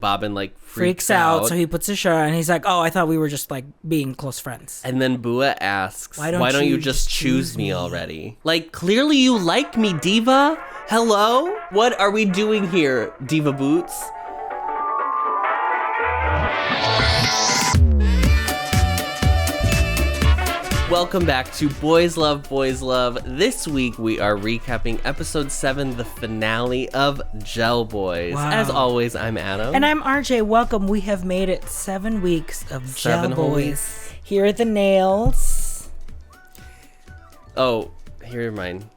Bobin like freaks out, so he puts his shirt on and he's like, oh, I thought we were just like being close friends. And then Bua asks, why don't you just choose me already? Like, clearly you like me, Diva. Hello? What are we doing here, Diva Boots? Welcome back to Boys Love, Boys Love. This week we are recapping episode 7, the finale of Gelboys. Wow. As always, I'm Adam. And I'm RJ. Welcome. We have made it 7 weeks of Gelboys. Here are the nails. Oh, here are mine.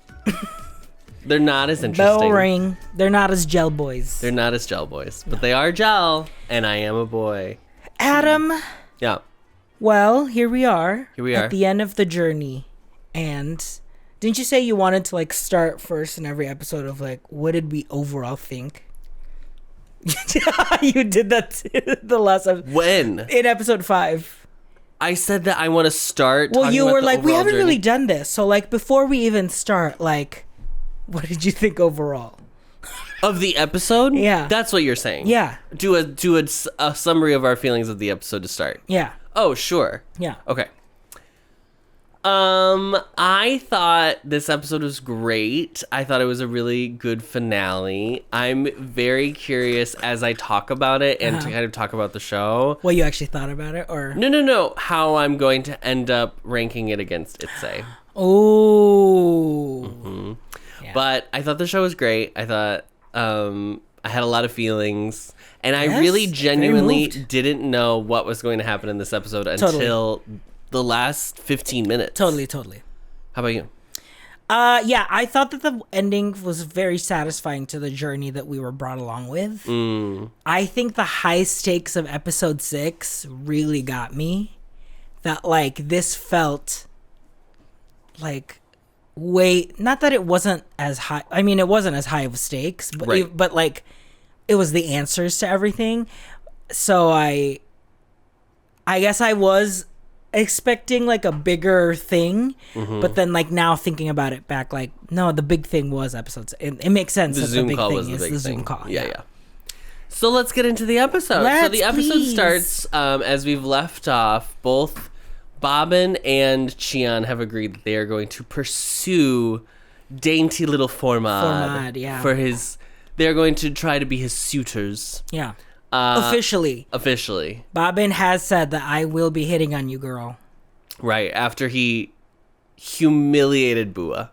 They're not as interesting. Bell ring. They're not as Gelboys. They're not as Gelboys, but they are gel, and I am a boy. Adam. Yeah. Well, here we are. Here we are. At the end of the journey. And didn't you say you wanted to like start first in every episode of like, what did we overall think? You did that the last episode. When? In episode 5. I said that I want to start. Well, you were like, we haven't really done this. So like before we even start, like, what did you think overall? Of the episode? Yeah. That's what you're saying. Yeah. Do a summary of our feelings of the episode to start. Yeah. Oh, sure. Yeah. Okay. I thought this episode was great. I thought it was a really good finale. I'm very curious as I talk about it and to kind of talk about the show. What you actually thought about it, or No. How I'm going to end up ranking it against Itse. Oh. Mm-hmm. Yeah. But I thought the show was great. I thought I had a lot of feelings. And I really genuinely didn't know what was going to happen in this episode until the last 15 minutes. Totally. How about you? Yeah, I thought that the ending was very satisfying to the journey that we were brought along with. I think the high stakes of episode 6 really got me. That, like, this felt like not that it wasn't as high. I mean, it wasn't as high of stakes, but right. But like, it was the answers to everything. So I guess I was expecting like a bigger thing, but then like now thinking about it back, like, no, the big thing was episodes. It makes sense. The that Zoom the big call thing was the is big the thing. Zoom call. Yeah. So let's get into the episode. So the episode starts as we've left off. Both Bobin and Cheon have agreed that they are going to pursue dainty little Formad. Yeah. For his, they're going to try to be his suitors. Yeah. Officially. Bobin has said that I will be hitting on you, girl. Right, after he humiliated Bua.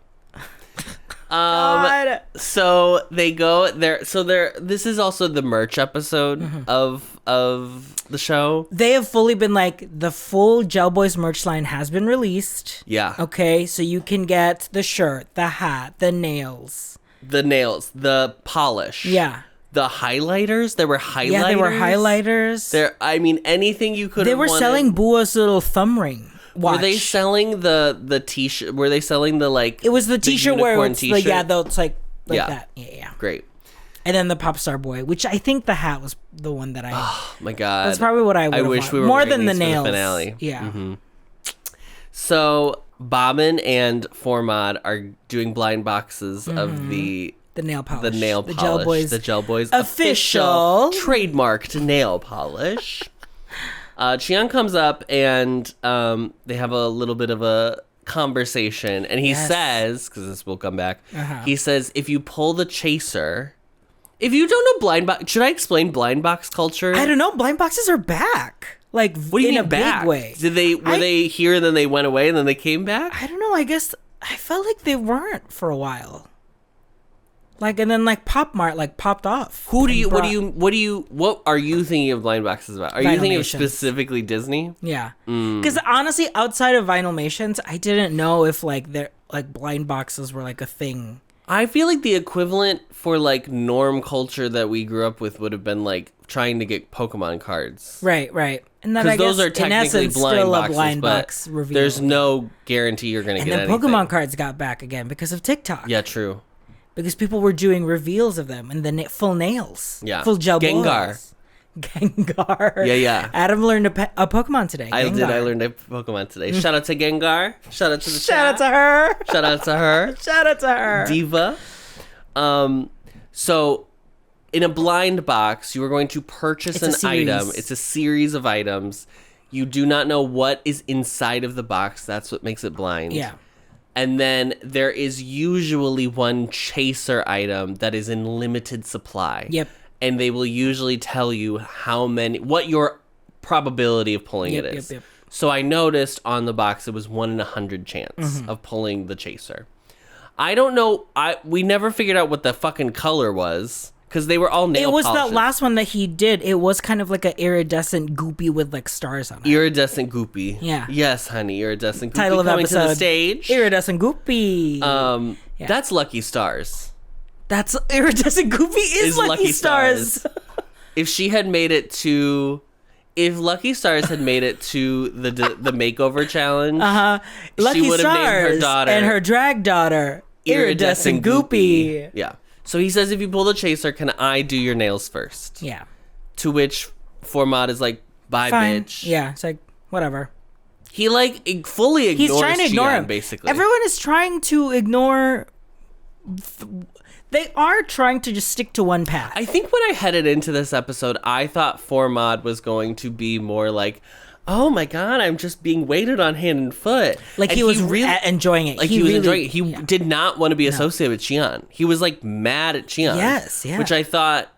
God. So they go there. So this is also the merch episode of the show. They have fully been like, the full Gelboys merch line has been released. Yeah. Okay, so you can get the shirt, the hat, the nails, the polish. Yeah. The highlighters. There were highlighters. Yeah, there were highlighters. I mean, anything you could. They were selling Bua's little thumb ring. Watch. Were they selling the t-shirt? Were they selling the like? It was the t-shirt where it's t-shirt? it's like that. Yeah. Great. And then the pop star boy, which I think the hat was the one that I. Oh my god. That's probably what I would have wish wanted. we were more than the For nails. the finale. Yeah. Mm-hmm. So Bobin and Formad are doing blind boxes of the nail polish. The Gelboys official trademarked nail polish. Cheon comes up and they have a little bit of a conversation, and he says, because this will come back, he says, if you pull the chaser, if you don't know blind box, should I explain blind box culture? I don't know. Blind boxes are back. Like, what do you mean back? Big way. Were they here and then they went away and then they came back? I don't know. I guess I felt like they weren't for a while. Like, and then like Pop Mart like popped off. What are you thinking of blind boxes about? Are you thinking of specifically Disney? Yeah. Because honestly, outside of Vinylmations, I didn't know if like they're like blind boxes were like a thing. I feel like the equivalent for like norm culture that we grew up with would have been like trying to get Pokemon cards. Right. And then I guess those are technically in essence blind still boxes, a blind but box reveal. There's no guarantee you're going to get anything. And then Pokemon cards got back again because of TikTok. Yeah, true. Because people were doing reveals of them and then full nails. Yeah. Full Gelboys. Gengar. Yeah. Adam learned a Pokemon today. I did. I learned a Pokemon today. Shout out to Gengar. Shout out to the Shout out to her. Shout out to her. Shout out to her. Diva. So in a blind box, you are going to purchase an item. It's a series of items. You do not know what is inside of the box. That's what makes it blind. Yeah. And then there is usually one chaser item that is in limited supply. Yep. And they will usually tell you what your probability of pulling it is. Yep. So I noticed on the box it was 1 in 100 chance of pulling the chaser. I don't know. We never figured out what the fucking color was. Because they were all nail polishes. It was the last one that he did. It was kind of like an iridescent goopy with like stars on it. Iridescent goopy. Yeah. Yes, honey. Iridescent goopy. Title of coming episode, to the stage. Iridescent goopy. Yeah. That's Lucky Stars. That's iridescent goopy is Lucky Stars. If she had made it to... If Lucky Stars had made it to the makeover challenge, Lucky she would have named her daughter and her drag daughter Iridescent Goopy. Yeah. So he says, if you pull the chaser, can I do your nails first? Yeah. To which Formad is like, bye, fine. bitch. Yeah, it's like, whatever. He like fully ignores He's trying to ignore him, basically. Everyone is trying to ignore... They are trying to just stick to one path. I think when I headed into this episode, I thought Formad was going to be more like, oh my god, I'm just being waited on hand and foot. Like, he was really enjoying it. Like, he was enjoying it. He did not want to be associated with Cheon. He was like mad at Cheon. Yes, yeah. Which I thought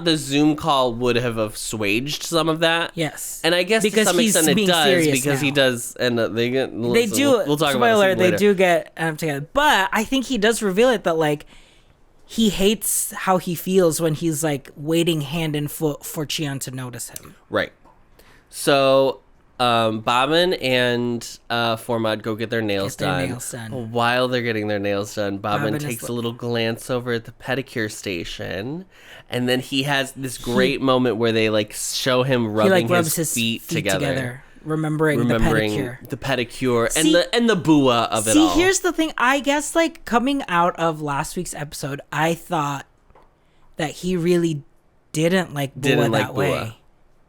the Zoom call would have assuaged some of that. Yes. And I guess because to some extent it does, because he does, and they do. We'll talk spoiler, about it later. They do get together. But I think he does reveal it that, like, he hates how he feels when he's, like, waiting hand and foot for Cheon to notice him. Right. So, Bobin and Formad go get their nails done. While they're getting their nails done, Bobin takes a little glance over at the pedicure station, and then he has this great moment where they like show him rubbing his feet together. Remembering the pedicure. And the Bua of it all. See, here's the thing. I guess, like, coming out of last week's episode, I thought that he really didn't like Bua that way.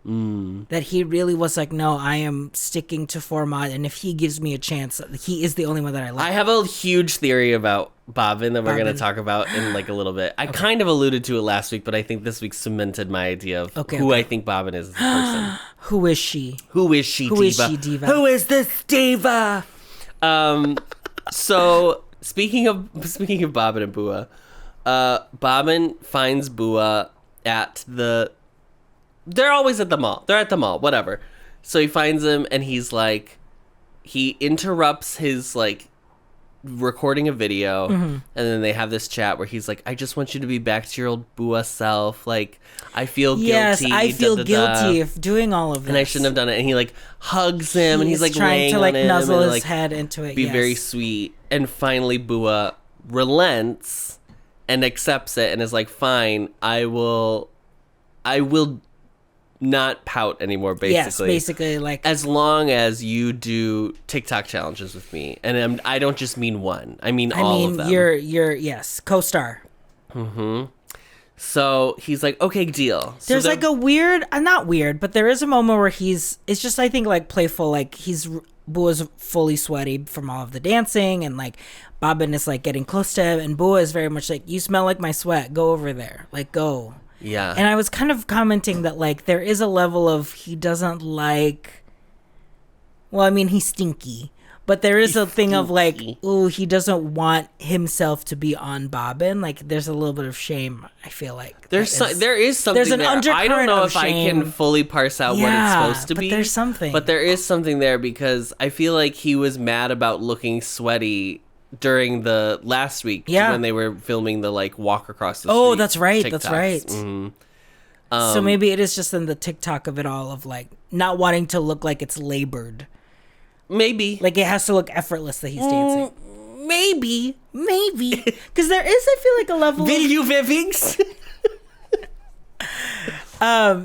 That he really was like, no, I am sticking to Formad, and if he gives me a chance, he is the only one that I like. I have a huge theory about Bobin that we're going to talk about in like a little bit. I kind of alluded to it last week, but I think this week cemented my idea of who I think Bobin is as a person. Who is she? Who is she, Diva? Who is this Diva? So speaking of Bobin and Bua, Bobin finds Bua at the... They're always at the mall. They're at the mall, whatever. So he finds him, and he's like... He interrupts his, like, recording a video, and then they have this chat where he's like, I just want you to be back to your old Bua self. Like, I feel guilty. Yes, I feel guilty of doing all of this. And I shouldn't have done it. And he, like, hugs him, and he's, like, trying to, like, nuzzle his like, head into it. Be very sweet. And finally, Bua relents and accepts it and is like, fine, I will not pout anymore, basically. Yes, basically, like... As long as you do TikTok challenges with me. And I don't just mean one. I mean all of them. You're yes, co-star. Mm-hmm. So he's like, okay, deal. There's like a weird... not weird, but there is a moment where it's just, I think, like, playful. Like, Bua's fully sweaty from all of the dancing, and, like, Bobin is, like, getting close to him, and Bua is very much like, you smell like my sweat. Go over there. Like, go. Yeah. And I was kind of commenting that, like, there is a level of he doesn't like... Well, I mean, he's stinky. But there is a thing of, like, ooh, he doesn't want himself to be on Bobin. Like, there's a little bit of shame, I feel like. There is something there's an undercurrent I don't know if shame. I can fully parse out what it's supposed to be. But there's something. But there is something there, because I feel like he was mad about looking sweaty during the last week when they were filming the, like, walk across the street. Oh, that's right. TikToks. That's right. Mm-hmm. So maybe it is just in the TikTok of it all, of, like, not wanting to look like it's labored. Maybe. Like, it has to look effortless that he's dancing. Maybe. Because there is, I feel like, a level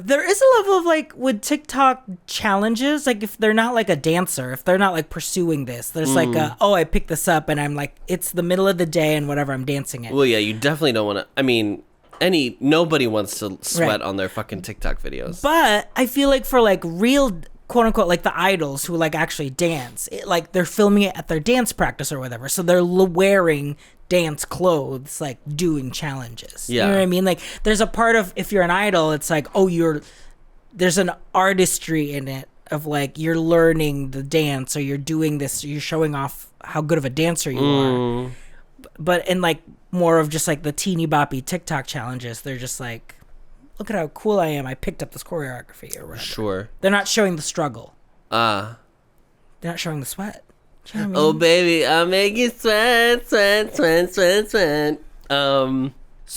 there is a level of, like, with TikTok challenges, like, if they're not, like, a dancer, if they're not, like, pursuing this, there's like I picked this up and I'm like, it's the middle of the day and whatever, I'm dancing it. Well, yeah, you definitely don't want to, I mean, nobody wants to sweat on their fucking TikTok videos. But I feel like for, like, real quote unquote like the idols who like actually dance. Like they're filming it at their dance practice or whatever. So they're wearing dance clothes, like doing challenges. Yeah. You know what I mean? Like there's a part of, if you're an idol, it's like, there's an artistry in it of like you're learning the dance, or you're doing this, you're showing off how good of a dancer you are. But in like more of just like the teeny boppy TikTok challenges, they're just like, look at how cool I am, I picked up this choreography or whatever. Sure. They're not showing the struggle. They're not showing the sweat. Do you know what I Oh mean? baby, I'll make you sweat. So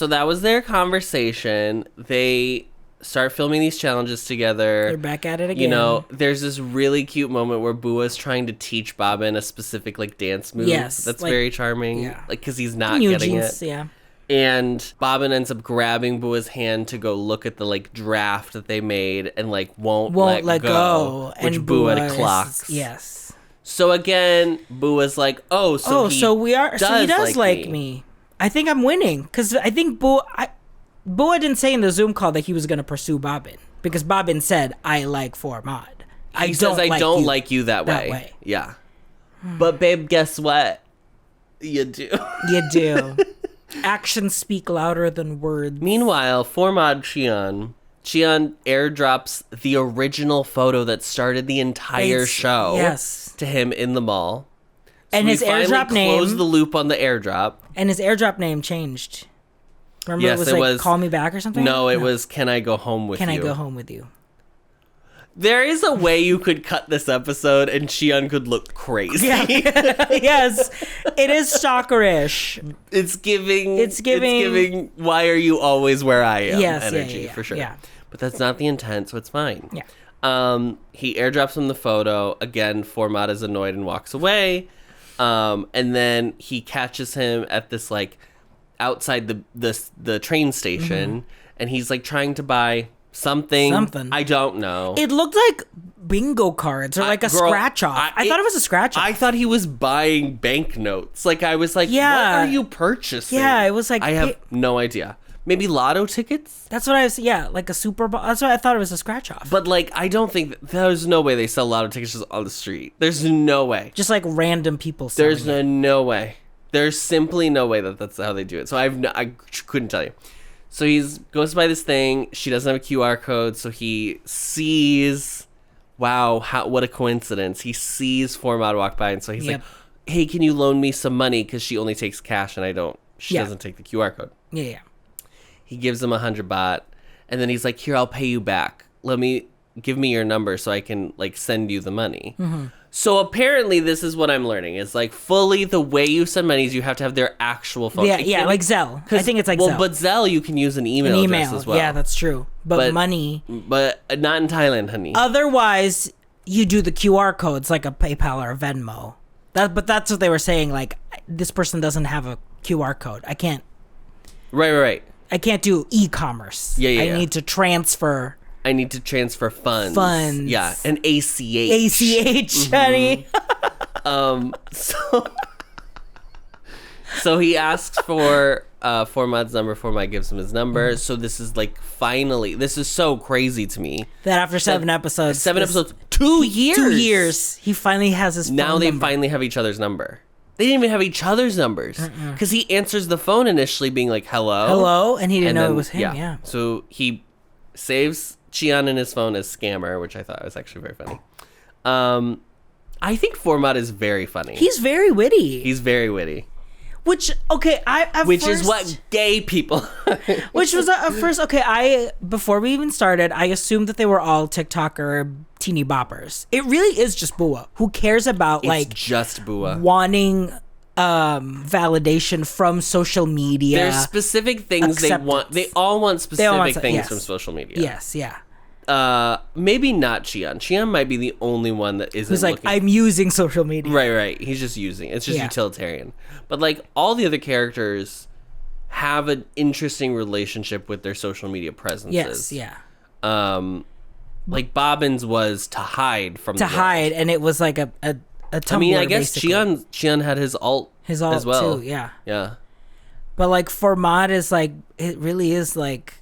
that was their conversation. They start filming these challenges together. They're back at it again. You know, there's this really cute moment where Bua's trying to teach Bobin a specific like dance move. Yes, that's like, very charming. yeah. Like because he's not getting it. Yeah. And Bobin ends up grabbing Bua's hand to go look at the like draft that they made, and like won't let go. Which and Bua clocks. Yes. So again, Bua's like, so he does like me. I think I'm winning, because I think Bua didn't say in the Zoom call that he was going to pursue Bobin, because Bobin said, I like Formad. He says, I don't like you that way. Yeah. But babe, guess what? You do. You do. Actions speak louder than words. Meanwhile, Formad Cheon airdrops the original photo that started the entire show to him in the mall. So and his airdrop name closed the loop on the airdrop. And his airdrop name changed. Remember, yes, it was Call Me Back or something? No, it was Can I Go Home With You? Can I Go Home With You? There is a way you could cut this episode and Cheon could look crazy. Yeah. Yes. It is stalkerish. It's giving why are you always where I am energy, for sure. Yeah. But that's not the intent, so it's fine. Yeah. He airdrops him the photo. Again, Formad is annoyed and walks away. And then he catches him at this like outside the train station, and he's like trying to buy something. I don't know. It looked like bingo cards or like a scratch off. I thought it was a scratch off. I thought he was buying banknotes. Like I was like, what are you purchasing? Yeah, it was like I have no idea. Maybe lotto tickets? That's what I was, like a Super Bowl. That's what I thought it was, a scratch off. But like, I don't think, there's no way they sell lotto tickets just on the street. There's no way. Just like random people selling There's no way. There's simply no way that that's how they do it. So I couldn't tell you. So he goes to buy this thing. She doesn't have a QR code. So he sees, wow, what a coincidence. He sees Formad walk by. And so he's like, hey, can you loan me some money? Because she only takes cash and she doesn't take the QR code. Yeah. He gives him 100 baht, and then he's like, here, I'll pay you back. Give me your number so I can like send you the money. So apparently this is what I'm learning. It's like fully the way you send money is you have to have their actual phone. Yeah, like Zelle. I think it's like Zelle. Well, but Zelle, you can use an email address as well. Yeah, that's true. But money. But not in Thailand, honey. Otherwise, you do the QR codes like a PayPal or a Venmo. But that's what they were saying. Like, this person doesn't have a QR code. I can't. Right. I can't do e-commerce. Yeah. I need to transfer. I need to transfer funds. Yeah, and ACH. ACH, honey. So he asks for Formad's number. Formad gives him his number. So this is like this is so crazy to me. That after 7 episodes. 2 years. 2 years. He finally has his phone Now they number. finally have each other's number. They didn't even have each other's numbers. Because he answers the phone initially being like, hello. And he didn't know it was him. Yeah. So he saves Cheon in his phone as scammer, which I thought was actually very funny. I think Formad is very funny. He's very witty. Which, okay, is what gay people Which was at first, before we even started, I assumed that they were all TikToker teeny boppers. It really is just Bua. Who cares about, just Bua. Wanting validation from social media. There's specific things they want. They all want specific things from social media. Yes, yeah. Maybe not Cheon. Cheon might be the only one that isn't. Who's like, I'm using social media. Right. He's just using. It's just utilitarian. But like all the other characters have an interesting relationship with their social media presences. Yes, yeah. Like Bobin's was to hide from the world. And it was like a Tumblr. I mean, I guess Cheon had his alt as well. Too, yeah. Yeah. But like Formad is like, it really is like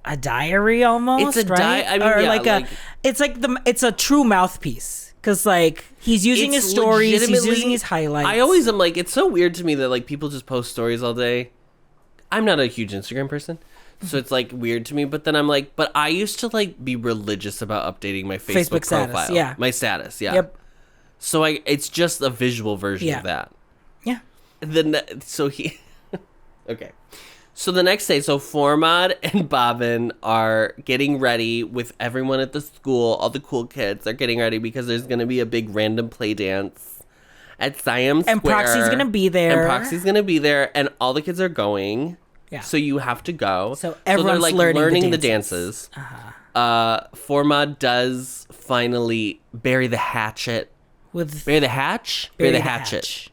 a diary almost. It's a right? I mean, or yeah, like it's a true mouthpiece because like he's using his stories, he's using his highlights. I always am like, it's so weird to me that like people just post stories all day. I'm not a huge Instagram person, so it's like weird to me. But then I'm like, but I used to like be religious about updating my Facebook profile, status, my status, Yep. So it's just a visual version of that. Yeah. Okay. So the next day, Formad and Bobin are getting ready with everyone at the school. All the cool kids are getting ready because there's going to be a big random play dance at Siam Square. And Proxy's going to be there. And all the kids are going. Yeah. So you have to go. So everyone's like learning the dances. Formad does finally bury the hatchet. Bury the hatch? Bury the hatchet.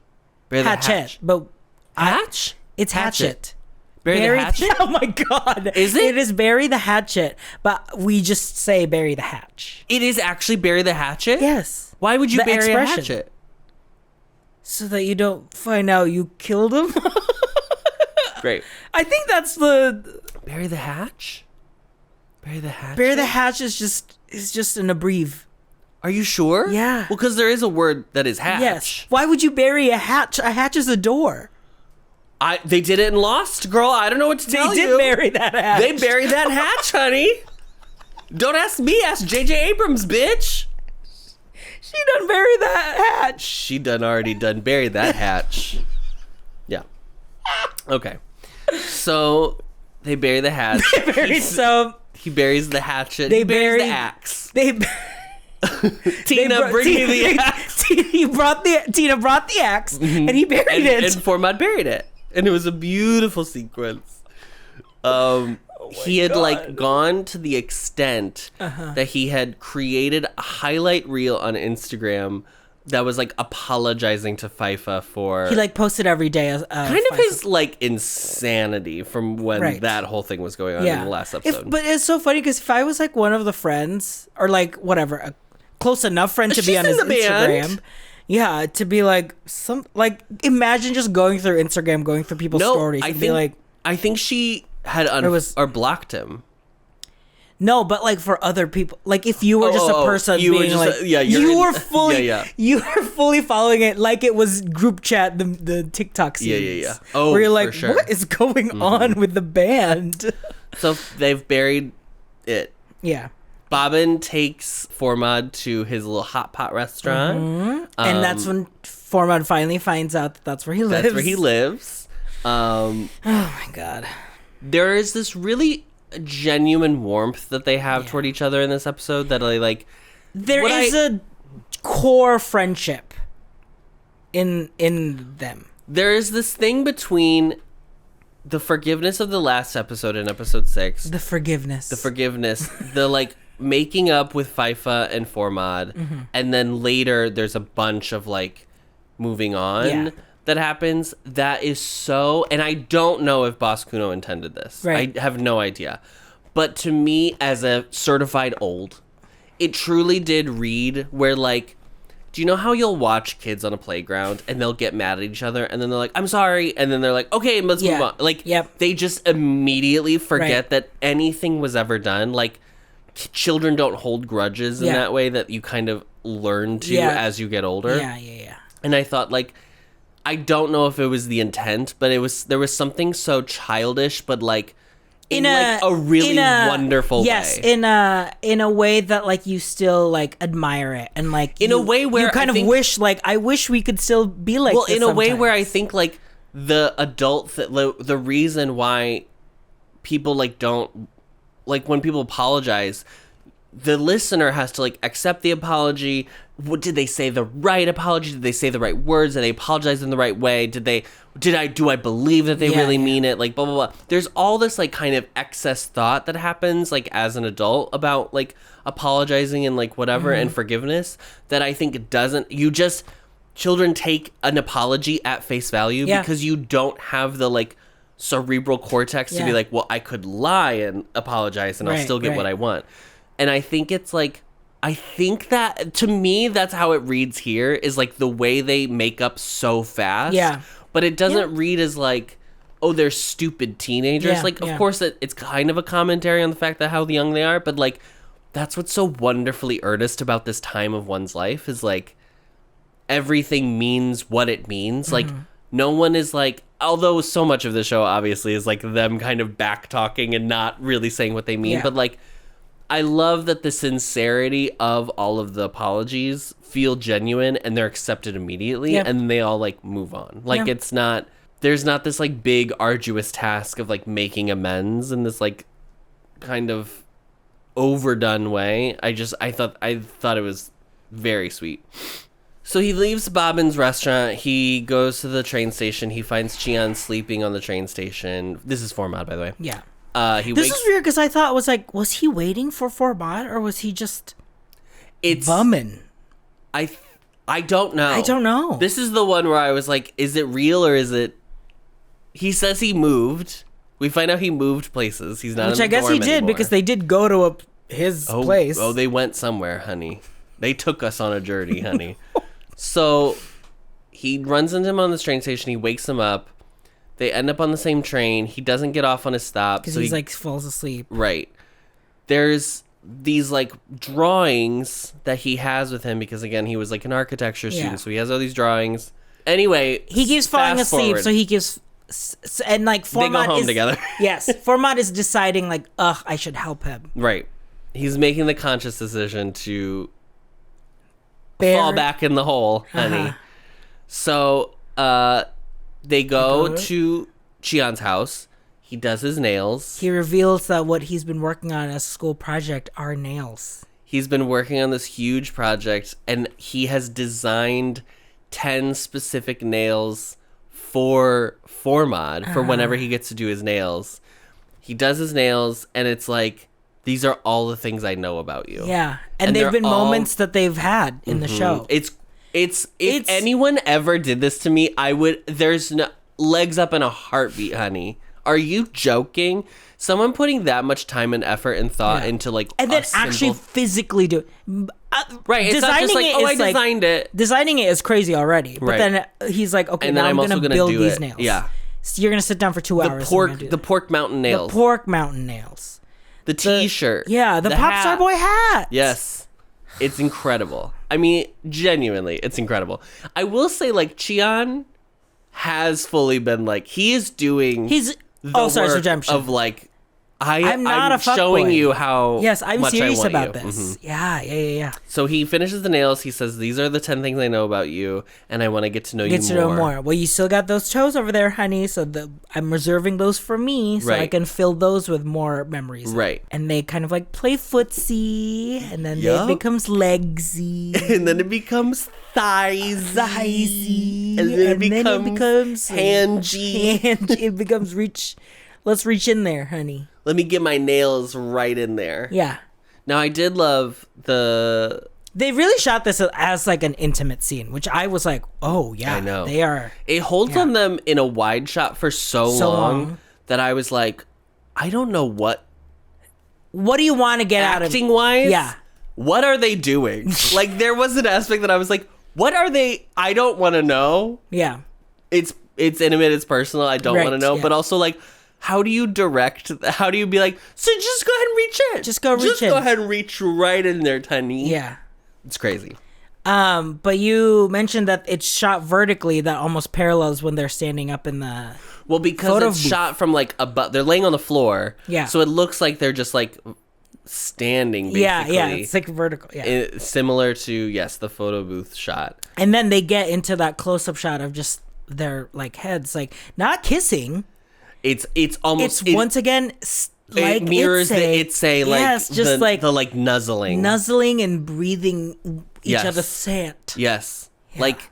Bury the hatchet. But hatch? It's hatchet. Bury the hatchet? Oh my God. Is it? It is bury the hatchet, but we just say bury the hatch. It is actually bury the hatchet? Yes. Why would you bury a hatchet? So that you don't find out you killed him? Great. I think that's the... Bury the hatch? Bury the hatchet? Bury the hatch is just an abbrev. Are you sure? Yeah. Well, because there is a word that is hatch. Yes. Why would you bury a hatch? A hatch is a door. They did it in Lost, girl. I don't know what to tell you. They did bury that hatch. They buried that hatch, honey. Don't ask me. Ask J.J. Abrams, bitch. She done bury that hatch. She already buried that hatch. Yeah. Okay. So they bury the hatch. He buries the hatchet. He buries the axe. Tina, bring me the axe. Tina brought the axe, and he buried it. And Formad buried it. And it was a beautiful sequence. He had like gone to the extent that he had created a highlight reel on Instagram that was like apologizing to FIFA for... He like posted every day. Kind of his like insanity from when that whole thing was going on in the last episode. But it's so funny because if I was like one of the friends or like whatever, a close enough friend to be on his Instagram... Yeah, to be like imagine just going through Instagram, going through people's stories, and be like, I think she had or blocked him. No, but like for other people, like if you were just a person you being like, you were fully following it like it was group chat, the TikTok series. Oh, where you're like, for sure. What is going on with the band? So they've buried it. Yeah. Bobin takes Formad to his little hot pot restaurant. And that's when Formad finally finds out that that's where he lives. Oh my God. There is this really genuine warmth that they have toward each other in this episode that I like. There is a core friendship in them. There is this thing between the forgiveness of the last episode in episode 6. The forgiveness. The like making up with FIFA and Formad, and then later there's a bunch of like moving on that happens. That is so, and I don't know if Boss Kuno intended this. I have no idea. But to me, as a certified old, it truly did read where like, do you know how you'll watch kids on a playground and they'll get mad at each other and then they're like, I'm sorry, and then they're like, okay, let's move on. Like, they just immediately forget that anything was ever done. Like, children don't hold grudges in that way that you kind of learn to as you get older. Yeah. And I thought, like, I don't know if it was the intent, but there was something so childish, but like in a really wonderful way. Yes, in a way that like you still like admire it, and like in a way where you kind of wish like I wish we could still be like. Well, this in a way sometimes. where I think like the adult the reason why people like don't like when people apologize, the listener has to like accept the apology. What did they say? The right apology? Did they say the right words? Did they apologize in the right way? Do I believe that they really mean it? Like blah blah blah. There's all this like kind of excess thought that happens like as an adult about like apologizing and like whatever and forgiveness that I think it doesn't. Children take an apology at face value because you don't have the like cerebral cortex to be like, well, I could lie and apologize and I'll still get what I want. And I think it's like, I think that to me, that's how it reads here is like the way they make up so fast. Yeah. But it doesn't read as like, oh, they're stupid teenagers. Yeah, like, of course, it's kind of a commentary on the fact that how young they are, but like, that's what's so wonderfully earnest about this time of one's life is like, everything means what it means. Like, no one is like, although so much of the show obviously is like them kind of back talking and not really saying what they mean, but like, I love that the sincerity of all of the apologies feel genuine and they're accepted immediately and they all like move on. Like there's not this like big arduous task of like making amends in this like kind of overdone way. I thought it was very sweet. So he leaves Bobin's restaurant. He goes to the train station. He finds Cheon sleeping on the train station. This is Formad, by the way. Yeah. This is weird because I thought was he waiting for Formad or was he just bumming? I don't know. I don't know. This is the one where I was like, is it real or is it? He says he moved. We find out he moved places. He's not. Which I guess he did anymore. Because they did go to his place. Oh, they went somewhere, honey. They took us on a journey, honey. So he runs into him on this train station. He wakes him up. They end up on the same train. He doesn't get off on his stop. Because he's like falls asleep. Right. There's these like drawings that he has with him because again, he was like an architecture student. So he has all these drawings. Anyway. He keeps falling asleep. So he gives, and like Formad they go home together. Yes. Formad is deciding like, I should help him. Right. He's making the conscious decision to fall back in the hole, honey. So, they go to Cheon's house. He does his nails. He reveals that what he's been working on as a school project are nails. He's been working on this huge project, and he has designed 10 specific nails for Formad for whenever he gets to do his nails. He does his nails, and it's like, these are all the things I know about you. Yeah, and they've been moments that they've had in the show. If anyone ever did this to me, there's no legs up in a heartbeat, honey. Are you joking? Someone putting that much time and effort and thought into like and then actually physically do it. Right, it's not just like, I designed it. Designing it is crazy already. But then he's like, okay, and now I'm going to build these nails. Yeah. So you're going to sit down for 2 hours. The pork mountain nails. The pork mountain nails. The t-shirt. The Pop Star Boy hat. Yes. It's incredible. I mean, genuinely, it's incredible. I will say, like, Cheon has fully been, like, he is doing redemption. Of, like, I'm showing you how I'm much serious I want about you. this. Yeah. So he finishes the nails. He says, these are the 10 things I know about you, and I want to get to know you more. Get to know more. Well, you still got those toes over there, honey, so I'm reserving those for me so I can fill those with more memories. Right. And they kind of like play footsie, and then it becomes legsy. And then it becomes thighsy. And then it becomes hangy. It becomes reach. Let's reach in there, honey. Let me get my nails right in there. Yeah. Now, I did love They really shot this as like an intimate scene, which I was like, oh, yeah. I know. They are. It holds on them in a wide shot for so long that I was like, I don't know what. What do you want to get out of it? Acting-wise? Yeah. What are they doing? Like, there was an aspect that I was like, what are they? I don't want to know. Yeah. It's intimate. It's personal. I don't want to know. Yeah. But also, like, how do you direct? How do you be like, so just go ahead and reach in. Just go ahead and reach right in there, Tiny. Yeah. It's crazy. But you mentioned that it's shot vertically that almost parallels when they're standing up in the because it's shot from like above. They're laying on the floor. Yeah. So it looks like they're just like standing, basically. Yeah. It's like vertical. Yeah. Similar to, the photo booth shot. And then they get into that close-up shot of just their like heads, like not kissing. It's almost once again like it mirrors like the like nuzzling and breathing each other's scent. Yes, like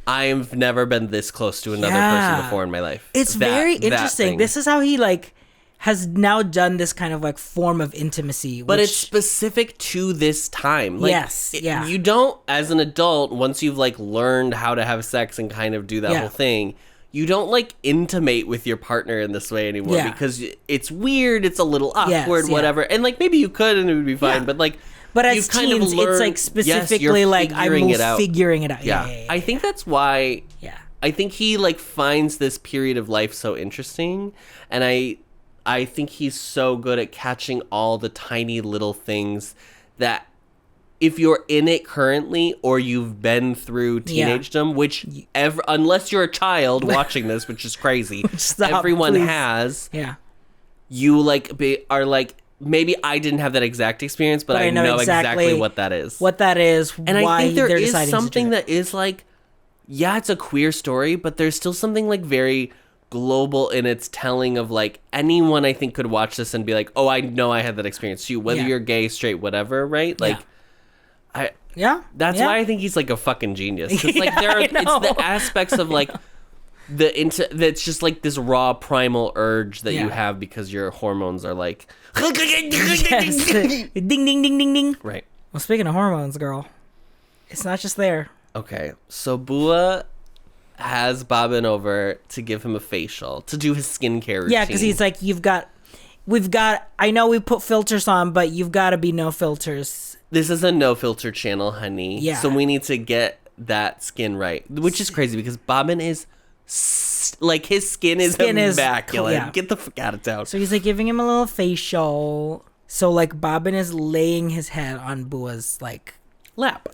I've never been this close to another person before in my life. It's very interesting. This is how he like has now done this kind of like form of intimacy, but it's specific to this time. Like, yeah. You don't, as an adult, once you've like learned how to have sex and kind of do that whole thing. You don't like intimate with your partner in this way anymore because it's weird, it's a little awkward, whatever. And like maybe you could and it would be fine, but as teens, it's like specifically like I'm figuring it out. Yeah. I think that's why I think he like finds this period of life so interesting, and I think he's so good at catching all the tiny little things that if you're in it currently or you've been through teenagedom, which unless you're a child watching this, which is crazy, everyone has. Yeah, you like are like, maybe I didn't have that exact experience, but I know exactly what that is. And I think there is something that is like, yeah, it's a queer story, but there's still something like very global in its telling of like anyone I think could watch this and be like, oh, I know I had that experience too, whether you're gay, straight, whatever, right? Like, that's why I think he's like a fucking genius. Because like it's the aspects of like that's just like this raw primal urge that you have because your hormones are like yes. Ding ding ding ding ding. Right. Well, speaking of hormones, girl, it's not just there. Okay, so Bua has Bobin over to give him a facial, to do his skincare routine. Yeah, because he's like, we've got, I know we put filters on, but you've got to be no filters. This is a no filter channel, honey. Yeah. So we need to get that skin right, which is crazy because Bobin is like, his skin is immaculate. Yeah. Get the fuck out of town. So he's like giving him a little facial. So like Bobin is laying his head on Bua's like lap.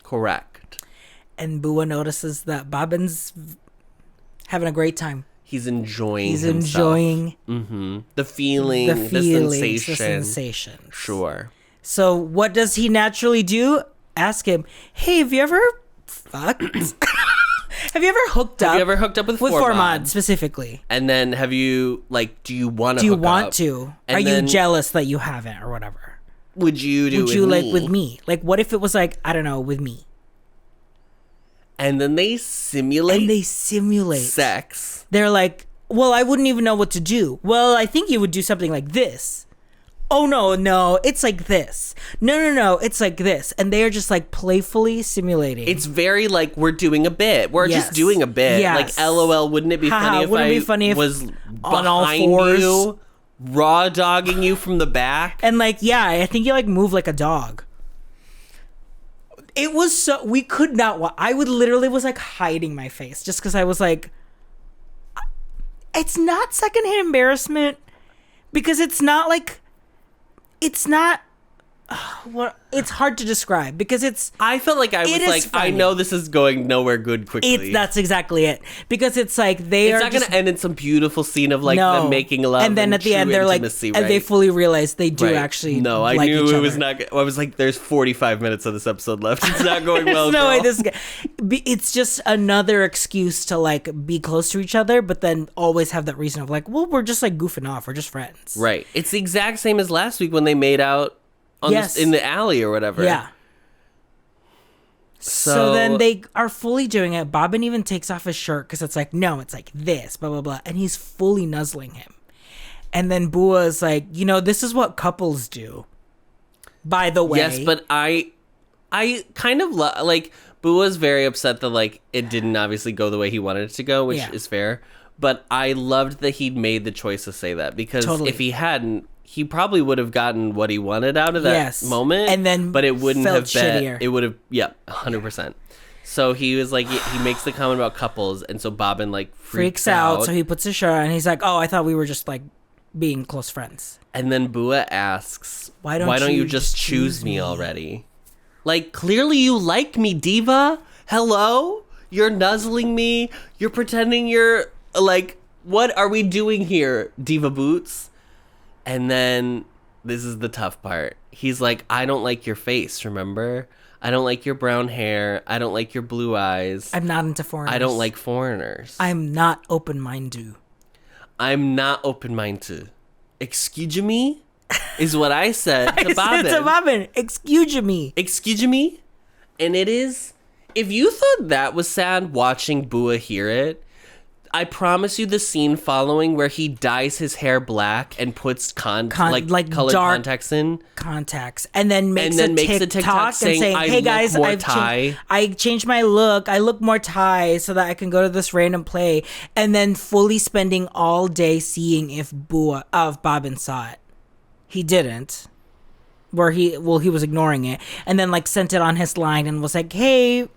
Correct. And Bua notices that Bobin's having a great time. He's enjoying himself. Enjoying the feeling, the sensation. Sure. So what does he naturally do? Ask him, hey, have you ever fucked? Have you ever hooked up? Have you ever hooked up with Formad specifically? And then have you, like, do you want to hook up? Do you want to? Are you jealous that you haven't or whatever? Would you do like with me? Like, what if it was like, I don't know, with me? And then they simulate sex. They're like, well, I wouldn't even know what to do. Well, I think you would do something like this. Oh, no, it's like this. No, it's like this. And they are just like playfully simulating. It's very like, we're doing a bit. We're just doing a bit. Yes. Like, LOL, wouldn't it be funny if I was on all fours, you, raw dogging you from the back? And like, yeah, I think you like move like a dog. It was so, we could not, I would literally was like hiding my face just because I was like, it's not secondhand embarrassment because it's not like, it's not, it's hard to describe because it's. I felt like I was like, funny. I know this is going nowhere good quickly. That's exactly it. Because it's like it's not going to end in some beautiful scene of like them making love and then at the end they're intimacy, like, right? And they fully realize they do actually. No, I like knew it was not. I was like, there's 45 minutes of this episode left. It's not going well. No way. It's just another excuse to like be close to each other, but then always have that reason of like, well, we're just like goofing off. We're just friends. Right. It's the exact same as last week when they made out. In the alley or whatever. Yeah. So then they are fully doing it. Bobin even takes off his shirt because it's like, no, it's like this, blah, blah, blah. And he's fully nuzzling him. And then Bua is like, this is what couples do. By the way. Yes, but I kind of like, Bua's very upset that like it didn't obviously go the way he wanted it to go, which is fair. But I loved that he'd made the choice to say that because if he hadn't, he probably would have gotten what he wanted out of that moment, and then but it wouldn't have been. Shittier. It would have, 100%. So he was like, he makes the comment about couples, and so Bobin like freaks out. So he puts his shirt on, and he's like, "Oh, I thought we were just like being close friends." And then Bua asks, "Why don't you just choose me already? Like clearly you like me, diva. Hello, you're nuzzling me. You're pretending you're like, what are we doing here, diva boots?" And then, this is the tough part. He's like, I don't like your face, remember? I don't like your brown hair. I don't like your blue eyes. I'm not into foreigners. I don't like foreigners. I'm not open-minded. I'm not open-minded. Excuse me? Is what I said to Bobin. I said to Bobin, excuse me. Excuse me? And it is, if you thought that was sad watching Bua hear it, I promise you the scene following where he dyes his hair black and puts colored contacts in. Contacts. And then makes a TikTok and saying, hey guys, I changed my look. I look more Thai so that I can go to this random play. And then fully spending all day seeing if Bobin saw it. He didn't. He was ignoring it. And then like sent it on his line and was like, hey,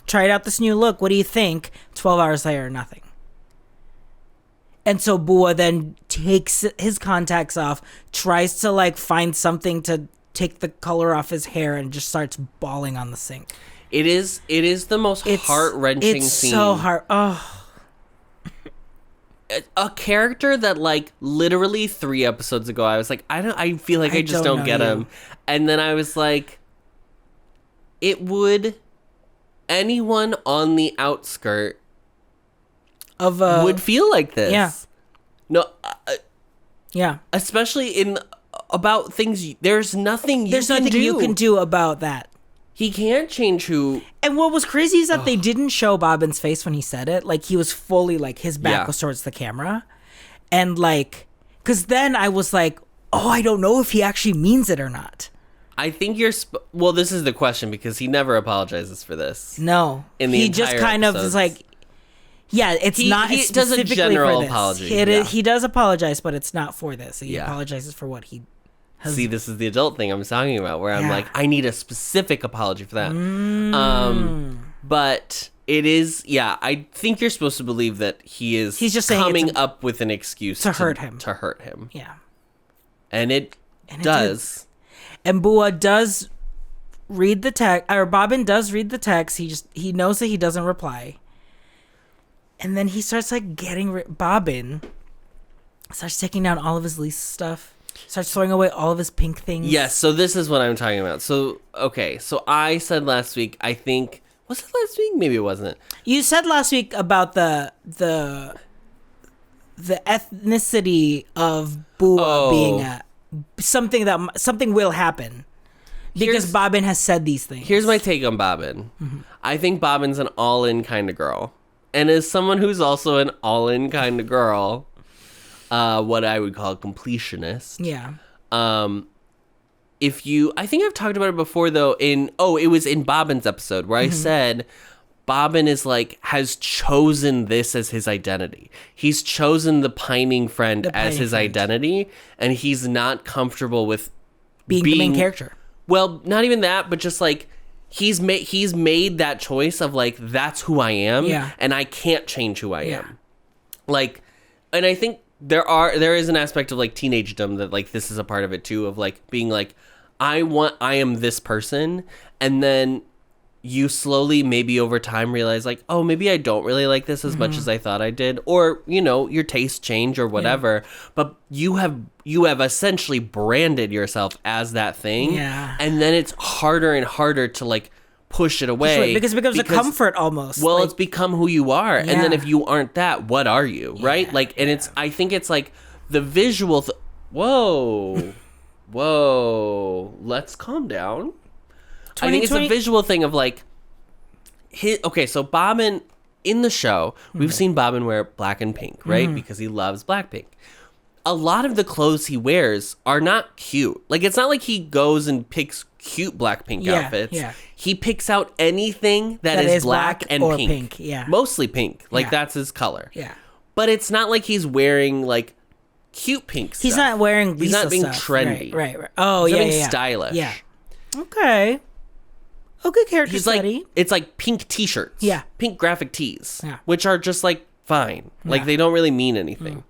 tried out this new look. What do you think? 12 hours later, nothing. And so Bua then takes his contacts off, tries to like find something to take the color off his hair, and just starts bawling on the sink. It is the most heart-wrenching scene. It's so hard. Oh. A character that like literally 3 episodes ago I was like, I feel like I just don't get him. And then I was like, anyone on the outskirt of would feel like this. Yeah. No. Yeah. Especially about things. There's nothing you can do about that. He can't change who. And what was crazy is that they didn't show Bobin's face when he said it. Like, he was fully, like, his back was towards the camera. And, like, because then I was like, oh, I don't know if he actually means it or not. I think well, this is the question, because he never apologizes for this. No. He just kind of is like, yeah, he does a general apology. He does apologize, but it's not for this. He apologizes for what he See, this is the adult thing I'm talking about, where I'm like, I need a specific apology for that. But it is, I think you're supposed to believe that he's just coming up with an excuse to hurt him. To hurt him. Yeah. And it does. And Bua does read the text, or Bobin does read the text. He knows that he doesn't reply. And then he starts like Bobin starts taking down all of his Lisa stuff. Starts throwing away all of his pink things. Yes, so this is what I'm talking about. So, okay, so I said last week, I think, was it last week? Maybe it wasn't. You said last week about the ethnicity of Bua being something will happen. Because Bobin has said these things. Here's my take on Bobin. Mm-hmm. I think Bobin's an all-in kind of girl. And as someone who's also an all-in kind of girl, what I would call a completionist. Yeah. I think I've talked about it before though it was in Bobin's episode where I said Bobin is like, has chosen this as his identity. He's chosen the pining friend as his identity, and he's not comfortable with being the main character. Well, not even that, but just like, he's made that choice of like, that's who I am, and I can't change who I am. Like, and I think there is an aspect of like teenagedom that like this is a part of it too, of like being like, I am this person, and then you slowly maybe over time realize like, oh, maybe I don't really like this as much as I thought I did, or your tastes change or whatever, but you have essentially branded yourself as that thing, and then it's harder and harder to like push it away because it becomes a comfort almost. Well, it's become who you are, and then if you aren't that, what are you, right? Like, and I think it's like the visual. Whoa, let's calm down. I think it's a visual thing of like, so Bobin in the show, we've seen Bobin wear black and pink, right? Because he loves Blackpink. A lot of the clothes he wears are not cute. Like, it's not like he goes and picks cute Blackpink outfits. Yeah. He picks out anything that is black and or pink. Yeah. Mostly pink. Like, that's his color. Yeah. But it's not like he's wearing, like, cute pink stuff. He's not wearing Lisa He's not being stuff. trendy. Right. Oh, he's yeah, being stylish. Yeah. Okay. Okay, character he's study. Like, it's like pink t-shirts. Yeah. Pink graphic tees. Yeah. Which are just, like, fine. Like, they don't really mean anything.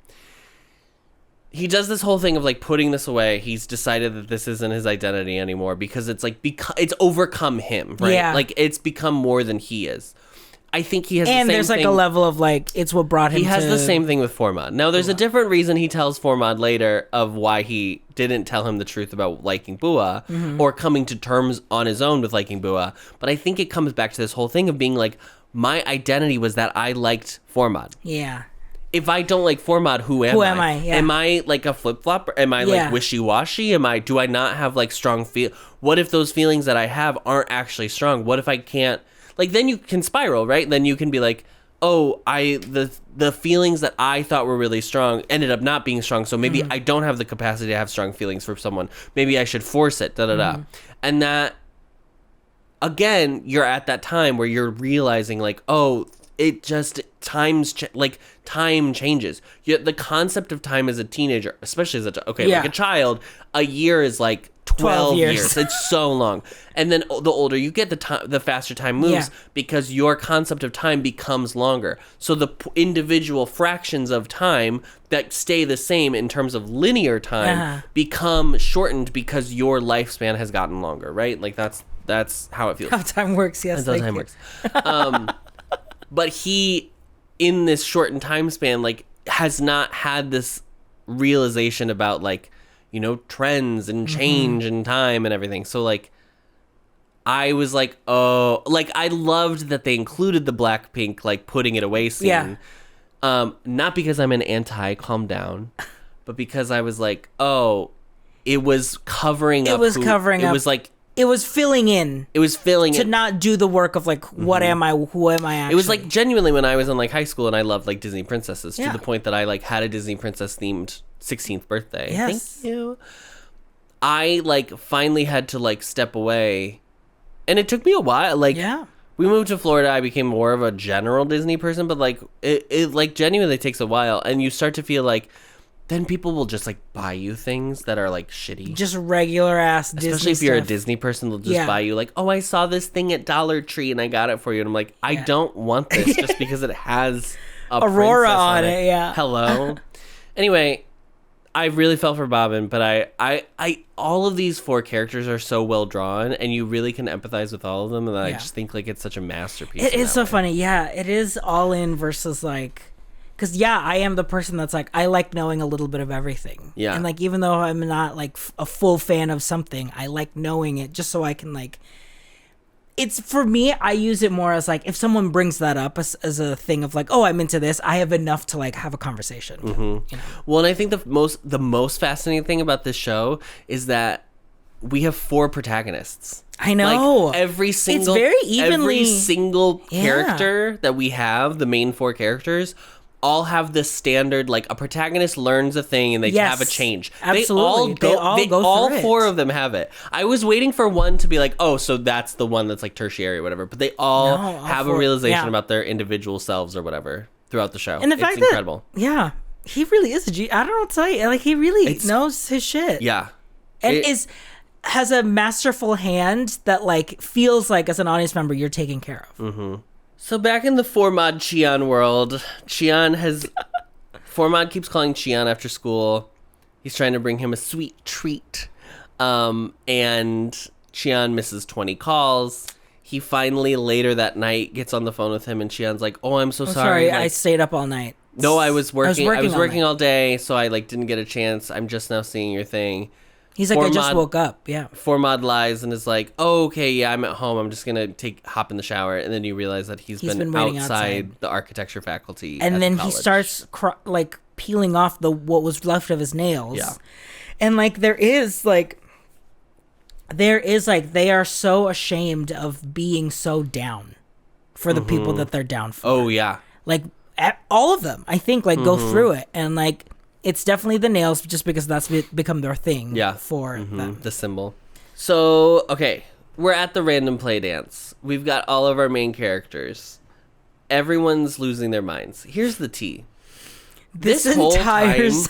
He does this whole thing of like putting this away. He's decided that this isn't his identity anymore because it's like it's overcome him, right? Yeah. Like, it's become more than he is. I think he has the same there's like thing. A level of like, it's what brought him He has the same thing with Formad. Now, there's a different reason he tells Formad later of why he didn't tell him the truth about liking Bua or coming to terms on his own with liking Bua. But I think it comes back to this whole thing of being like, my identity was that I liked Formad. Yeah. If I don't like Formad, who am I? Yeah. Am I like a flip-flop? Am I like wishy-washy? Do I not have like strong what if those feelings that I have aren't actually strong? What if I can't, like, then you can spiral, right? Then you can be like, oh, the feelings that I thought were really strong ended up not being strong. So maybe I don't have the capacity to have strong feelings for someone. Maybe I should force it, And that, again, you're at that time where you're realizing like, oh, it just time changes. The concept of time as a teenager, especially as like a child, a year is like 12 years. It's so long. And then the older you get, the faster time moves because your concept of time becomes longer. So the individual fractions of time that stay the same in terms of linear time become shortened because your lifespan has gotten longer, right? Like that's how it feels. How time works, yes. That's how time works. But he, in this shortened time span, like, has not had this realization about, like, you know, trends and change and time and everything. So, like, I was like, oh, like, I loved that they included the Blackpink, like, putting it away scene. Yeah. Not because I'm an calm down, but because I was like, oh, it was covering up. It was like, it was filling in. It was filling to not do the work of, like, what am I? Who am I actually? It was like genuinely when I was in, like, high school and I loved, like, Disney princesses to the point that I, like, had a Disney princess themed 16th birthday. Yes. Thank you. I, like, finally had to, like, step away, and it took me a while. Like, we moved to Florida. I became more of a general Disney person, but, like, it like genuinely takes a while, and you start to feel like then people will just, like, buy you things that are, like, shitty. Just regular ass Disney Especially if you're stuff. a Disney person, they'll just buy you, like, oh, I saw this thing at Dollar Tree and I got it for you. And I'm like, I don't want this just because it has Aurora on it. Yeah. Hello. Anyway, I really felt for Bobin, but I all of these 4 characters are so well drawn and you really can empathize with all of them. And I just think, like, it's such a masterpiece. It is so funny. Yeah, it is all in versus, like, because, I am the person that's like, I like knowing a little bit of everything. Yeah. And, like, even though I'm not, like, a full fan of something, I like knowing it just so I can, like, it's, for me, I use it more as, like, if someone brings that up as a thing of, like, oh, I'm into this, I have enough to, like, have a conversation. You know? Well, and I think the most fascinating thing about this show is that we have 4 protagonists. I know. Like, every single... It's very evenly... Every single character that we have, the main 4 characters... all have this standard, like, a protagonist learns a thing and they have a change. Absolutely. All 4 of them have it. I was waiting for one to be like, oh, so that's the one that's, like, tertiary or whatever. But they all have a realization about their individual selves or whatever throughout the show. And the fact it's incredible. That, he really is a G. I don't know what to tell you. Like, he really knows his shit. Yeah. And has a masterful hand that, like, feels like, as an audience member, you're taken care of. Mm-hmm. So back in the Formad Cheon world, Formad keeps calling Cheon after school. He's trying to bring him a sweet treat. And Cheon misses 20 calls. He finally, later that night, gets on the phone with him, and Cheon's like, oh, I'm so sorry. Like, I stayed up all night. No, I was working all day, so I, like, didn't get a chance. I'm just now seeing your thing. He's like, I just woke up. Yeah. Formad lies and is like, oh, okay, yeah, I'm at home. I'm just going to hop in the shower. And then you realize that he's been outside the architecture faculty. And then he starts, like, peeling off what was left of his nails. Yeah. And, like, they are so ashamed of being so down for the people that they're down for. Oh, yeah. Like, all of them, I think, like, go through it. And, like, it's definitely the nails, just because that's become their thing for them. The symbol. So, okay, we're at the random play dance. We've got all of our main characters. Everyone's losing their minds. Here's the tea. This entire time,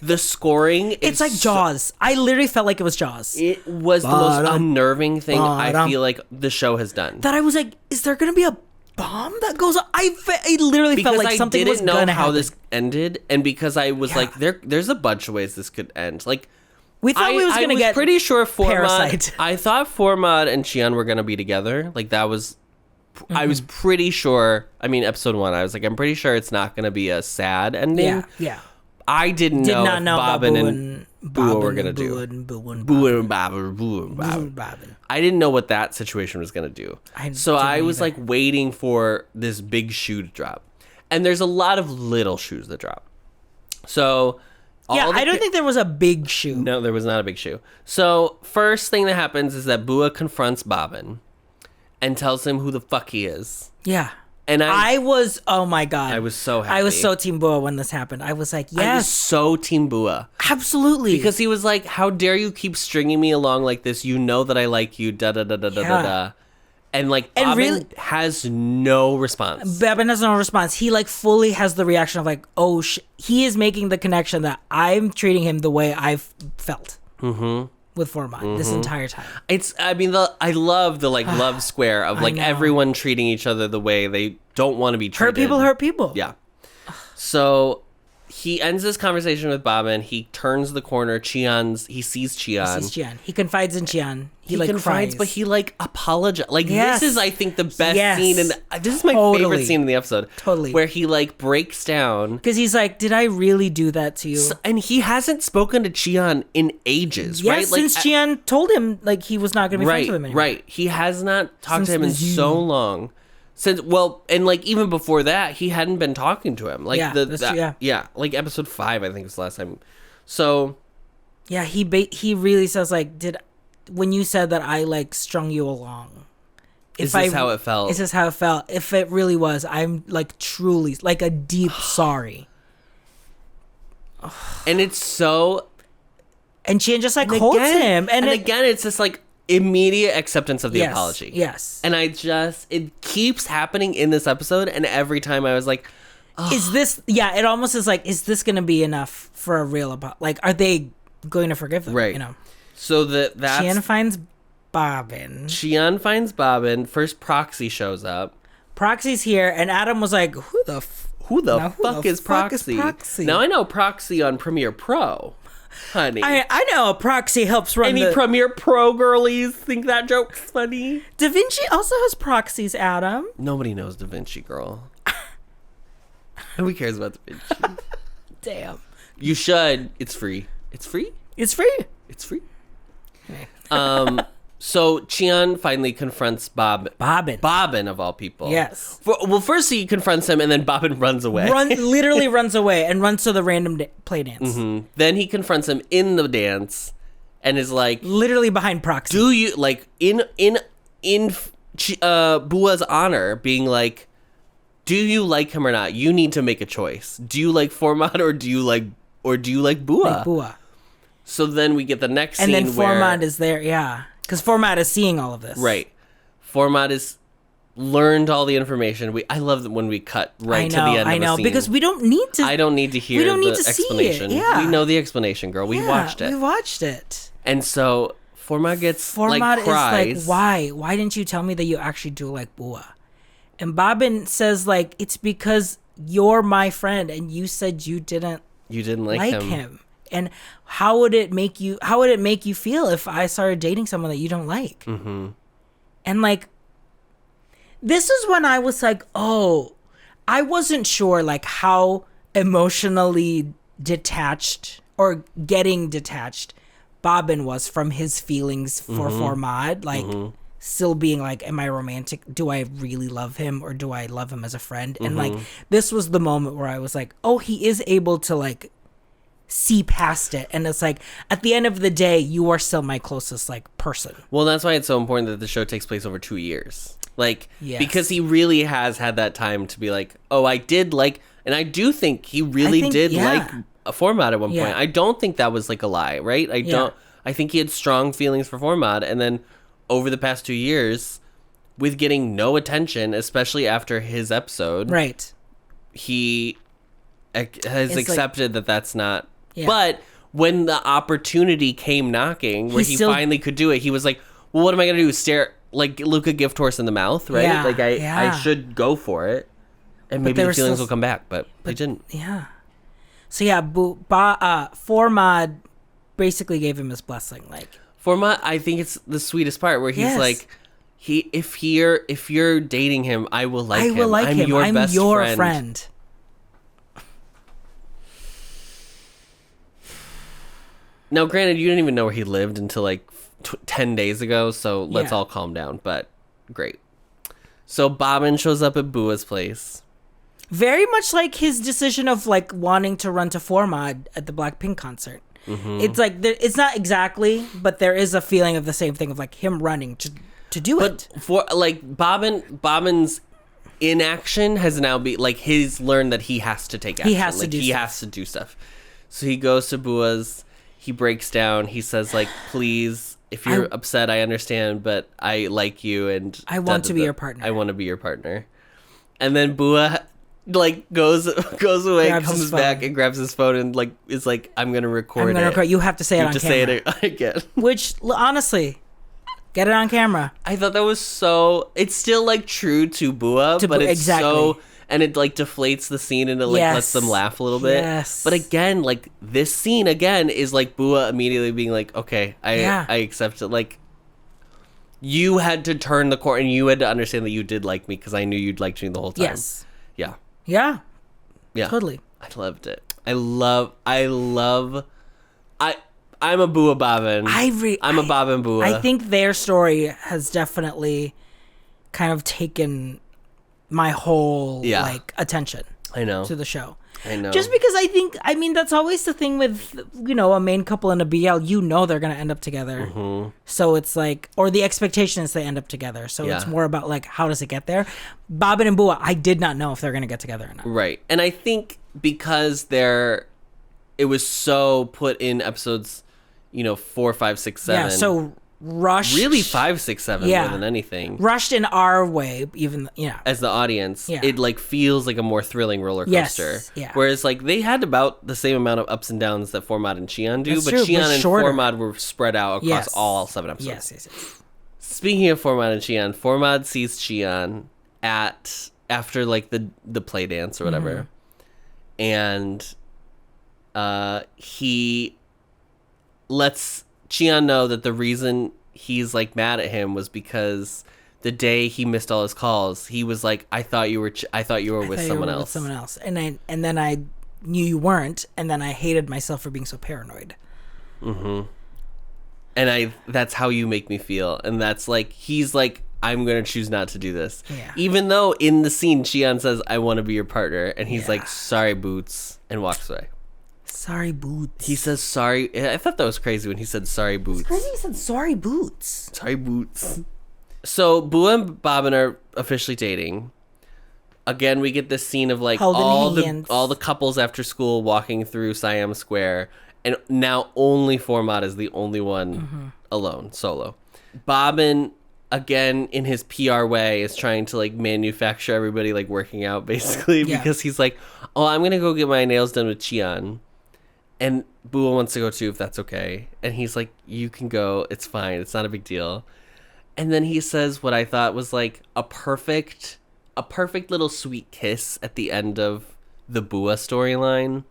the scoring it's like Jaws. I literally felt like it was Jaws. It was the most unnerving thing I feel like the show has done. That I was like, is there going to be a bomb that goes on? I literally felt like something was going to happen. Because I didn't know how this ended, and because I was like, there's a bunch of ways this could end. Like, we thought we was going to get pretty sure Parasite. I thought Formad and Cheon were going to be together. Like, that was... I was pretty sure... I mean, episode 1, I was like, I'm pretty sure it's not going to be a sad ending. Yeah. I did not know Bobin and Bua were going to do. Bua and Bobin. I didn't know what that situation was going to do. So I was like waiting for this big shoe to drop. And there's a lot of little shoes that drop. So... I don't think there was a big shoe. No, there was not a big shoe. So first thing that happens is that Bua confronts Bobin and tells him who the fuck he is. Yeah. And I was, oh my God. I was so happy. I was so Team Bua when this happened. I was like, yes. I was so Team Bua. Absolutely. Because he was like, how dare you keep stringing me along like this? You know that I like you, da-da-da-da-da-da-da. And like, Bobin really, has no response. Bobin has no response. He like fully has the reaction of like, oh, he is making the connection that I'm treating him the way I've felt. Mm-hmm. with Formad this entire time. I love the like love square of like everyone treating each other the way they don't want to be treated. Hurt people. Yeah. So he ends this conversation with Bobin. He turns the corner. He sees Cheon. He confides in Cheon. He like confides, cries. but he like apologizes. Like yes. This is, I think, the best scene, and this is my favorite scene in the episode. Totally, where he like breaks down because he's like, "Did I really do that to you?" And he hasn't spoken to Cheon in ages, right? Like, since Cheon told him like he was not going to be friends with him anymore. Right. He has not talked to him in so long. And like even before that, he hadn't been talking to him. Like like episode 5, I think was the last time. So yeah, he really says like, when you said that I like strung you along. Is this how it felt? Is this how it felt? If it really was, I'm like truly like a deep sorry. And it's so. And Cheon just like holds him, and again, it's just like. Immediate acceptance of the apology. Yes. And it keeps happening in this episode, and every time I was like, is this, it almost is like, is this going to be enough for a real apology? Like, are they going to forgive them? Right. You know? So that's... Cheon finds Bobin. First Proxy shows up. Proxy's here, and Adam was like, who the fuck is Proxy? Now I know Proxy on Premiere Pro. Honey, I know a Proxy helps run any Premiere Pro girlies think that joke's funny. Da Vinci also has proxies, Adam. Nobody knows Da Vinci, girl. Nobody cares about Da Vinci. Damn. You should. It's free. It's free. So Cheon finally confronts Bobin of all people. Yes. First he confronts him, and then Bobin runs away. Literally runs away and runs to the random play dance. Mm-hmm. Then he confronts him in the dance, and is like, literally behind Proxy. Do you like in Bua's honor, being like, do you like him or not? You need to make a choice. Do you like Formad or do you like Bua? Like Bua. So then we get the next scene, and then Formad is there, yeah. Because Formad is seeing all of this. Right. Formad has learned all the information. I love that when we cut to the end of a scene. I know, because we don't need to... I don't need to hear the explanation. See it. Yeah. We know the explanation, girl. We watched it. And so Formad cries. Is like, why? Why didn't you tell me that you actually do like Bua? And Bobin says, like, it's because you're my friend, and you said you didn't like him. And how would it make you feel if I started dating someone that you don't like? Mm-hmm. And like, this is when I was like, oh, I wasn't sure like how emotionally detached or getting detached Bobin was from his feelings for Formad. Like, still being like, am I romantic? Do I really love him, or do I love him as a friend? And like, this was the moment where I was like, oh, he is able to like see past it, and it's like, at the end of the day, you are still my closest like person. Well, that's why it's so important that the show takes place over 2 years, like, because he really has had that time to be like, oh, I did like, and I do think he really did like a Formad at one point. I don't think that was like a lie, right? I think he had strong feelings for Formad, and then over the past 2 years, with getting no attention, especially after his episode, right, he has accepted that that's not. Yeah. But when the opportunity came knocking, where he finally could do it, he was like, well, what am I going to do? Stare like Luca gift horse in the mouth, right? Yeah, like I should go for it. And maybe the feelings will come back, but they didn't. Yeah. So yeah, Formad basically gave him his blessing. Like, Formad, I think it's the sweetest part where he's like, if you're dating him, I will like him. I'm your best friend. Now, granted, you didn't even know where he lived until like 10 days ago, so let's all calm down, but great. So Bobin shows up at Bua's place. Very much like his decision of like wanting to run to Formad at the Blackpink concert. Mm-hmm. It's like, it's not exactly, but there is a feeling of the same thing of like him running to do it. But for like Bobin's inaction has now be like, he's learned that he has to take action. He has to do stuff. So he goes to Bua's. He breaks down. He says, like, please, if you're upset, I understand, but I like you, and I want to be your partner. I want to be your partner. And then Bua like goes away, comes back and grabs his phone and like is like, I'm gonna record it. You have to say it on camera. You have to say it again. Which honestly, get it on camera. I thought that was so. It's still like true to Bua, but it's so. And it like deflates the scene and it like lets them laugh a little bit. Yes. But again, like this scene again is like Bua immediately being like, okay, I accept it. Like you had to turn the corner and you had to understand that you did like me because I knew you'd liked me the whole time. Yes. Yeah. Yeah. Yeah. Totally. I loved it. I'm a Bua Bobin. I'm a Bobin Bua. I think their story has definitely kind of taken my whole like attention. I know. To the show. I know. Just because I mean that's always the thing with a main couple in a BL, they're gonna end up together. Mm-hmm. So it's like, or the expectation is they end up together. So it's more about like how does it get there. Bobin and Bua, I did not know if they're gonna get together or not. Right, and I think because it was so put in episodes, 4, 5, 6, 7. Yeah. So rushed. Really 5, 6, 7 more than anything. Rushed in our way, even as the audience, it like feels like a more thrilling roller coaster. Yes, yeah. Whereas like they had about the same amount of ups and downs that Formad and Qian do, That's but true, Qian and shorter. Formad were spread out across all 7 episodes. Yes. Speaking of Formad and Qian, Formad sees Qian after like the play dance or whatever, and he lets Qian know that the reason he's like mad at him was because the day he missed all his calls, he was like, I thought you were with someone else. And then I knew you weren't, and then I hated myself for being so paranoid. Mm-hmm. And that's how you make me feel. And that's like, he's like, I'm going to choose not to do this. Yeah. Even though in the scene, Qian says, I want to be your partner. And he's like, sorry, Boots, and walks away. Sorry, Boots. He says sorry. I thought that was crazy when he said sorry, Boots. It's crazy he said sorry, Boots. Sorry, Boots. So Bua and Bobin are officially dating. Again, we get this scene of like all the couples after school walking through Siam Square, and now only Formad is the only one alone, solo. Bobin, again, in his PR way, is trying to like manufacture everybody like working out basically because he's like, oh, I'm gonna go get my nails done with Qian. And Bua wants to go too, if that's okay. And he's like, you can go. It's fine. It's not a big deal. And then he says what I thought was like a perfect little sweet kiss at the end of the Bua storyline.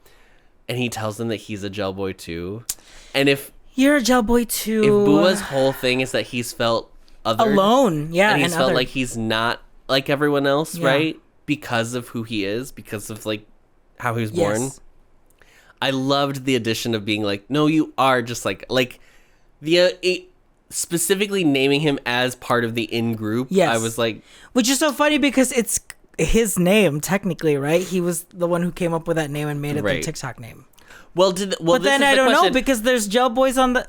And he tells him that he's a Gelboy too. And if you're a Gelboy too, if Bua's whole thing is that he's felt alone, and he's felt like he's not like everyone else, right? Because of who he is, because of like how he was born. Yes. I loved the addition of being like, no, you are just like the specifically naming him as part of the in-group. Yes. I was like... Which is so funny because it's his name, technically, right? He was the one who came up with that name and made it the TikTok name. But then I don't know because there's Gelboys on the...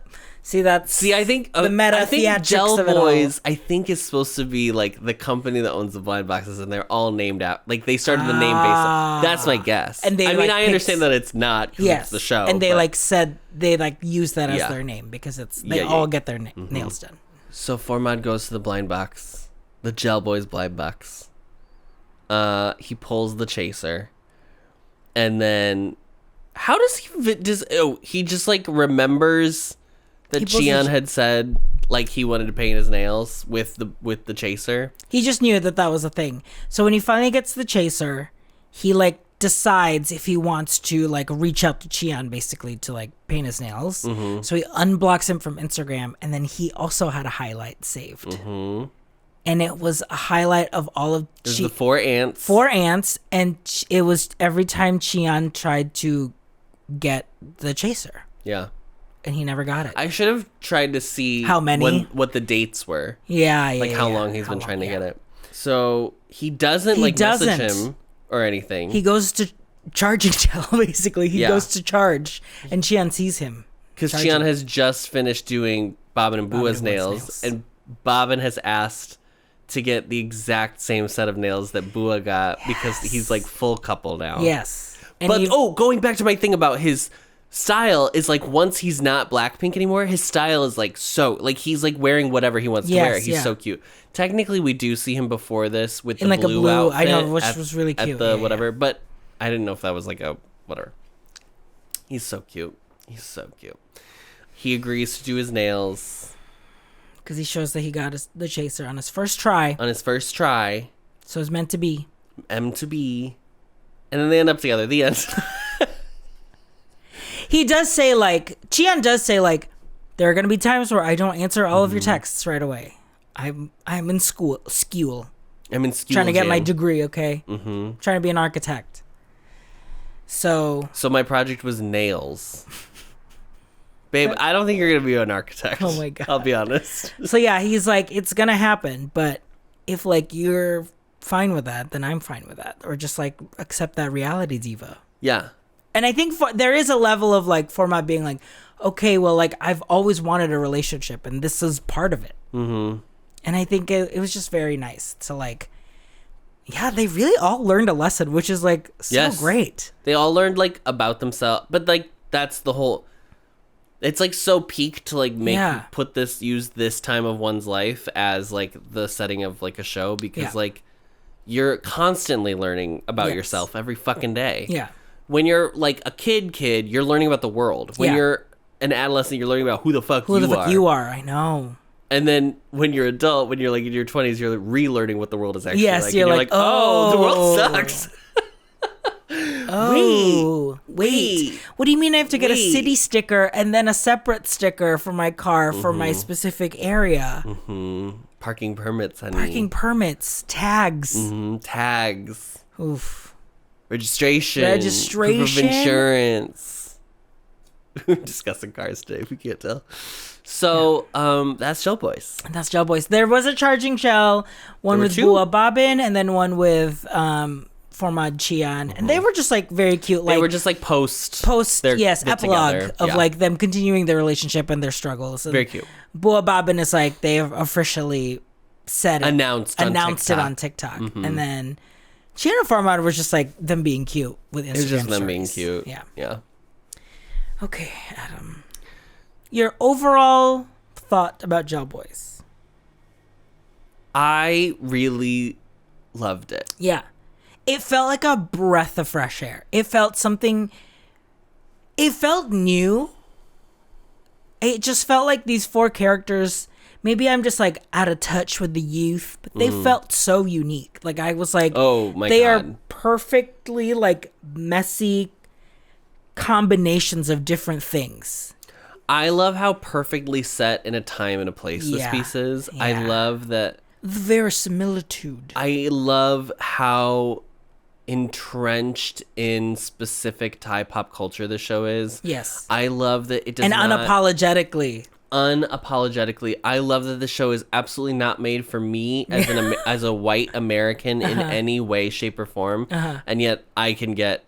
I think the meta I think theatrics of it all. Gelboys, I think is supposed to be like the company that owns the blind boxes, and they're all named out. Like they started the name based on. That's my guess. And I understand that it's not. It's the show. And they use that as their name because they all get their nails done. So Formad goes to the blind box, the Gelboys blind box. He pulls the chaser, and then how does he just like remembers that Qian had said like he wanted to paint his nails with the chaser. He just knew that was a thing. So when he finally gets the chaser, he like decides if he wants to like reach out to Qian basically to like paint his nails. Mm-hmm. So he unblocks him from Instagram, and then he also had a highlight saved. Mm-hmm. And it was a highlight of all of the 4 ants. 4 ants, and it was every time Qian tried to get the chaser. Yeah. And he never got it. I should have tried to see how many, what the dates were. Yeah, like how long he's been trying to get it. So he doesn't message him or anything. He goes to charging gel. Basically, he goes to charge, and Qian sees him because Qian has just finished doing Bobin and Bua's nails, and Bobin has asked to get the exact same set of nails that Bua got because he's like full couple now. Yes, and going back to my thing about his style is like once he's not Blackpink anymore, his style is like so like he's like wearing whatever he wants to wear. He's so cute. Technically, we do see him before this with the blue outfit. I know, which was really cute. At the whatever, but I didn't know if that was like a whatever. He's so cute. He's so cute. He agrees to do his nails because he shows that he got the chaser on his first try. On his first try. So it's meant to be. And then they end up together. The end. He does say, like, Cheon does say, like, there are going to be times where I don't answer all of your texts right away. I'm in school. I'm in school. Trying to get my degree, okay? Mm-hmm. Trying to be an architect. So my project was nails. Babe, I don't think you're going to be an architect. Oh, my God. I'll be honest. So, yeah, he's like, it's going to happen. But if, like, you're fine with that, then I'm fine with that. Or just, like, accept that reality, diva. Yeah. And I think there is a level of, like, Format being like, okay, well, like, I've always wanted a relationship, and this is part of it. Mm-hmm. And I think it was just very nice to, like, yeah, they really all learned a lesson, which is, like, so great. They all learned, like, about themselves. But, like, that's the whole... It's, like, so peak to, like, use this time of one's life as, like, the setting of, like, a show. Because, like, you're constantly learning about yourself every fucking day. Yeah. When you're, like, a kid, you're learning about the world. When you're an adolescent, you're learning about who the fuck you are. I know. And then when you're adult, when you're, like, in your 20s, you're relearning what the world is actually like. Yes, you're like, oh, the world sucks. Wait. What do you mean I have to get a city sticker and then a separate sticker for my car for my specific area? Mm-hmm. Parking permits, honey. Parking permits. Tags. Mm-hmm. Tags. Oof. Registration. Proof of insurance. We're discussing cars today. We can't tell. So, that's Gelboys. That's Gelboys. There was a charging shell. One with Bua Bobin and then one with Formad Cheon. And they were just, like, very cute. Like, they were just, like, epilogue together. Of, like, them continuing their relationship and their struggles. And very cute. Bua Bobin is, like, they have officially announced it on TikTok. Mm-hmm. And then Cheon and Formad was just, like, them being cute with Instagram stories. It was just them being cute. Yeah. Okay, Adam. Your overall thought about Gelboys? I really loved it. Yeah. It felt like a breath of fresh air. It felt new. It just felt like these four characters, maybe I'm just, like, out of touch with the youth, but they felt so unique. Like, I was like, oh my God. They are perfectly, like, messy combinations of different things. I love how perfectly set in a time and a place this piece is. Yeah. I love that. The verisimilitude. I love how entrenched in specific Thai pop culture the show is. Yes. I love that it does unapologetically. I love that the show is absolutely not made for me as as a white American in any way, shape, or form. And yet I can get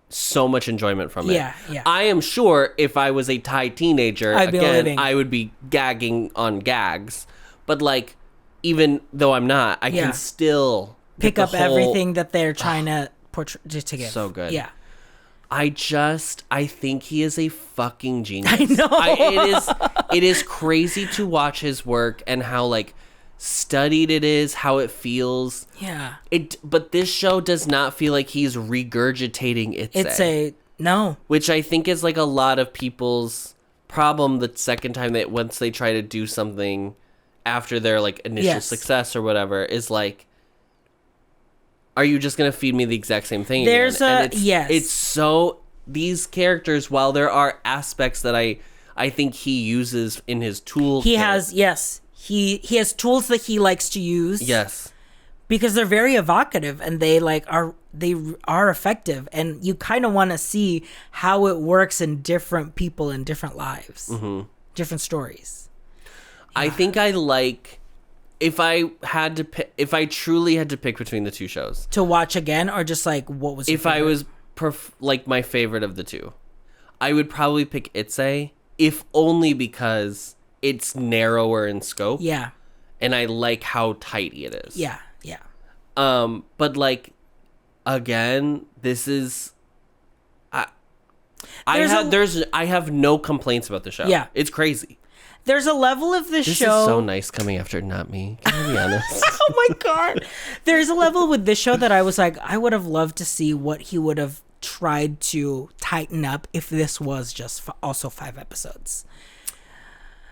so much enjoyment from it. Yeah. I am sure if I was a Thai teenager, I would be gagging on gags. But, like, even though I'm not, I can still pick up everything that they're trying to portray to give. So good. Yeah. I think he is a fucking genius. I know. It is crazy to watch his work and how, like, studied it is, how it feels. Yeah. But this show does not feel like he's regurgitating no. Which I think is, like, a lot of people's problem the second time once they try to do something after their, like, initial success or whatever, is like, are you just going to feed me the exact same thing again? It's so, these characters, while there are aspects that I think he uses in his toolkit. He has tools that he likes to use. Yes. Because they're very evocative and they are effective, and you kind of want to see how it works in different people in different lives. Mm-hmm. Different stories. Yeah. I think I like, if I truly had to pick between the two shows. To watch again, or just, like, what was your favorite? I was like my favorite of the two, I would probably pick Itse, if only because it's narrower in scope. Yeah. And I like how tidy it is. Yeah. But, like, again, this is, I have no complaints about the show. Yeah. It's crazy. There's a level of this show. This is so nice coming after not me. Can I be honest? Oh my God. There's a level with this show that I was like, I would have loved to see what he would have tried to tighten up if this was just also 5 episodes.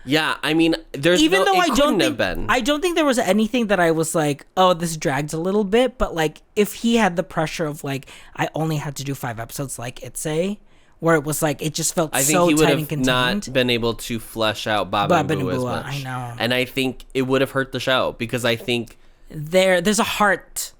Yeah, I mean, I don't think there was anything that I was like, oh, this dragged a little bit, but like if he had the pressure of like, I only had to do 5 episodes like Itse, where it was like, it just felt so tight and contained. I think he would have not been able to flesh out Bob and Bua as much. I know. And I think it would have hurt the show because I think there's a heart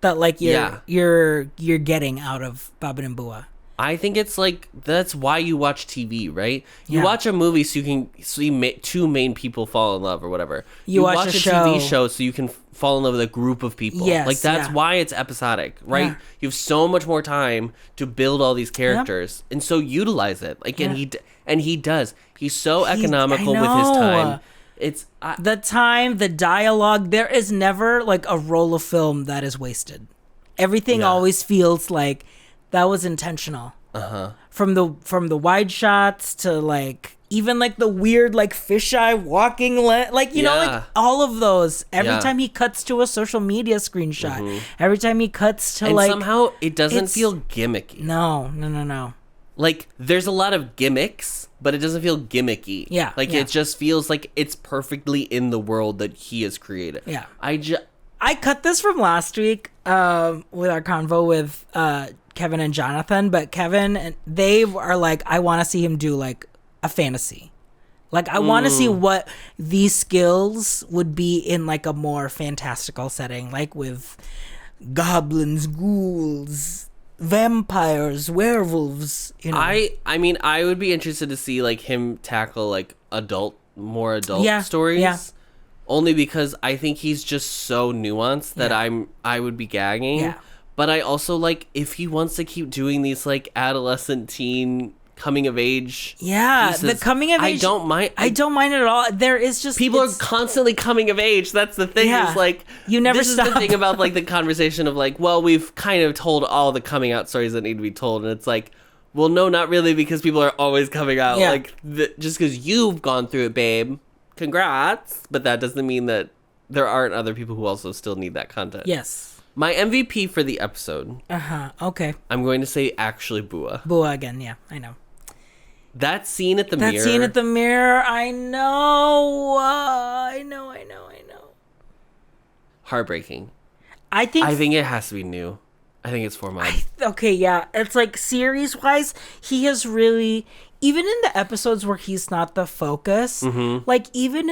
that like you're getting out of Bobbin and Bua. I think it's like that's why you watch TV, right? You watch a movie so you can see 2 main people fall in love or whatever. You watch a TV show so you can fall in love with a group of people. Yes, like that's why it's episodic, right? Yeah. You have so much more time to build all these characters, and so utilize it. Like, and he does. He's so economical with his time. It's the time, the dialogue. There is never like a roll of film that is wasted. Everything always feels like that was intentional. From the wide shots to like even like the weird like fisheye walking like you know like all of those. Every time he cuts to a social media screenshot, every time he cuts to like somehow it doesn't feel gimmicky. No. Like there's a lot of gimmicks, but it doesn't feel gimmicky. Yeah. Like it just feels like it's perfectly in the world that he has created. Yeah. I cut this from last week with our convo with Kevin and Jonathan, but Kevin, they are like, I want to see him do like a fantasy. Like I want to see what these skills would be in like a more fantastical setting, like with goblins, ghouls, vampires, werewolves, you know. I mean, I would be interested to see like him tackle like more adult stories. Yeah. Only because I think he's just so nuanced that I would be gagging. Yeah. But I also like if he wants to keep doing these like adolescent teen coming of age. Yeah, pieces, the coming of age. I don't mind it at all. There is just people are constantly coming of age. That's the thing. Yeah. Is like you never this stop. Is the thing about like the conversation of like, well, we've kind of told all the coming out stories that need to be told, and it's like, well, no, not really, because people are always coming out. Yeah. Like just because you've gone through it, babe. Congrats, but that doesn't mean that there aren't other people who also still need that content. Yes. My MVP for the episode. Okay. I'm going to say actually Bua. Bua again, yeah, I know. That scene at the mirror. That scene at the mirror, I know. I know. Heartbreaking. I think it has to be new. I think it's Formad. Okay, yeah. It's like series-wise, he has really, even in the episodes where he's not the focus, like even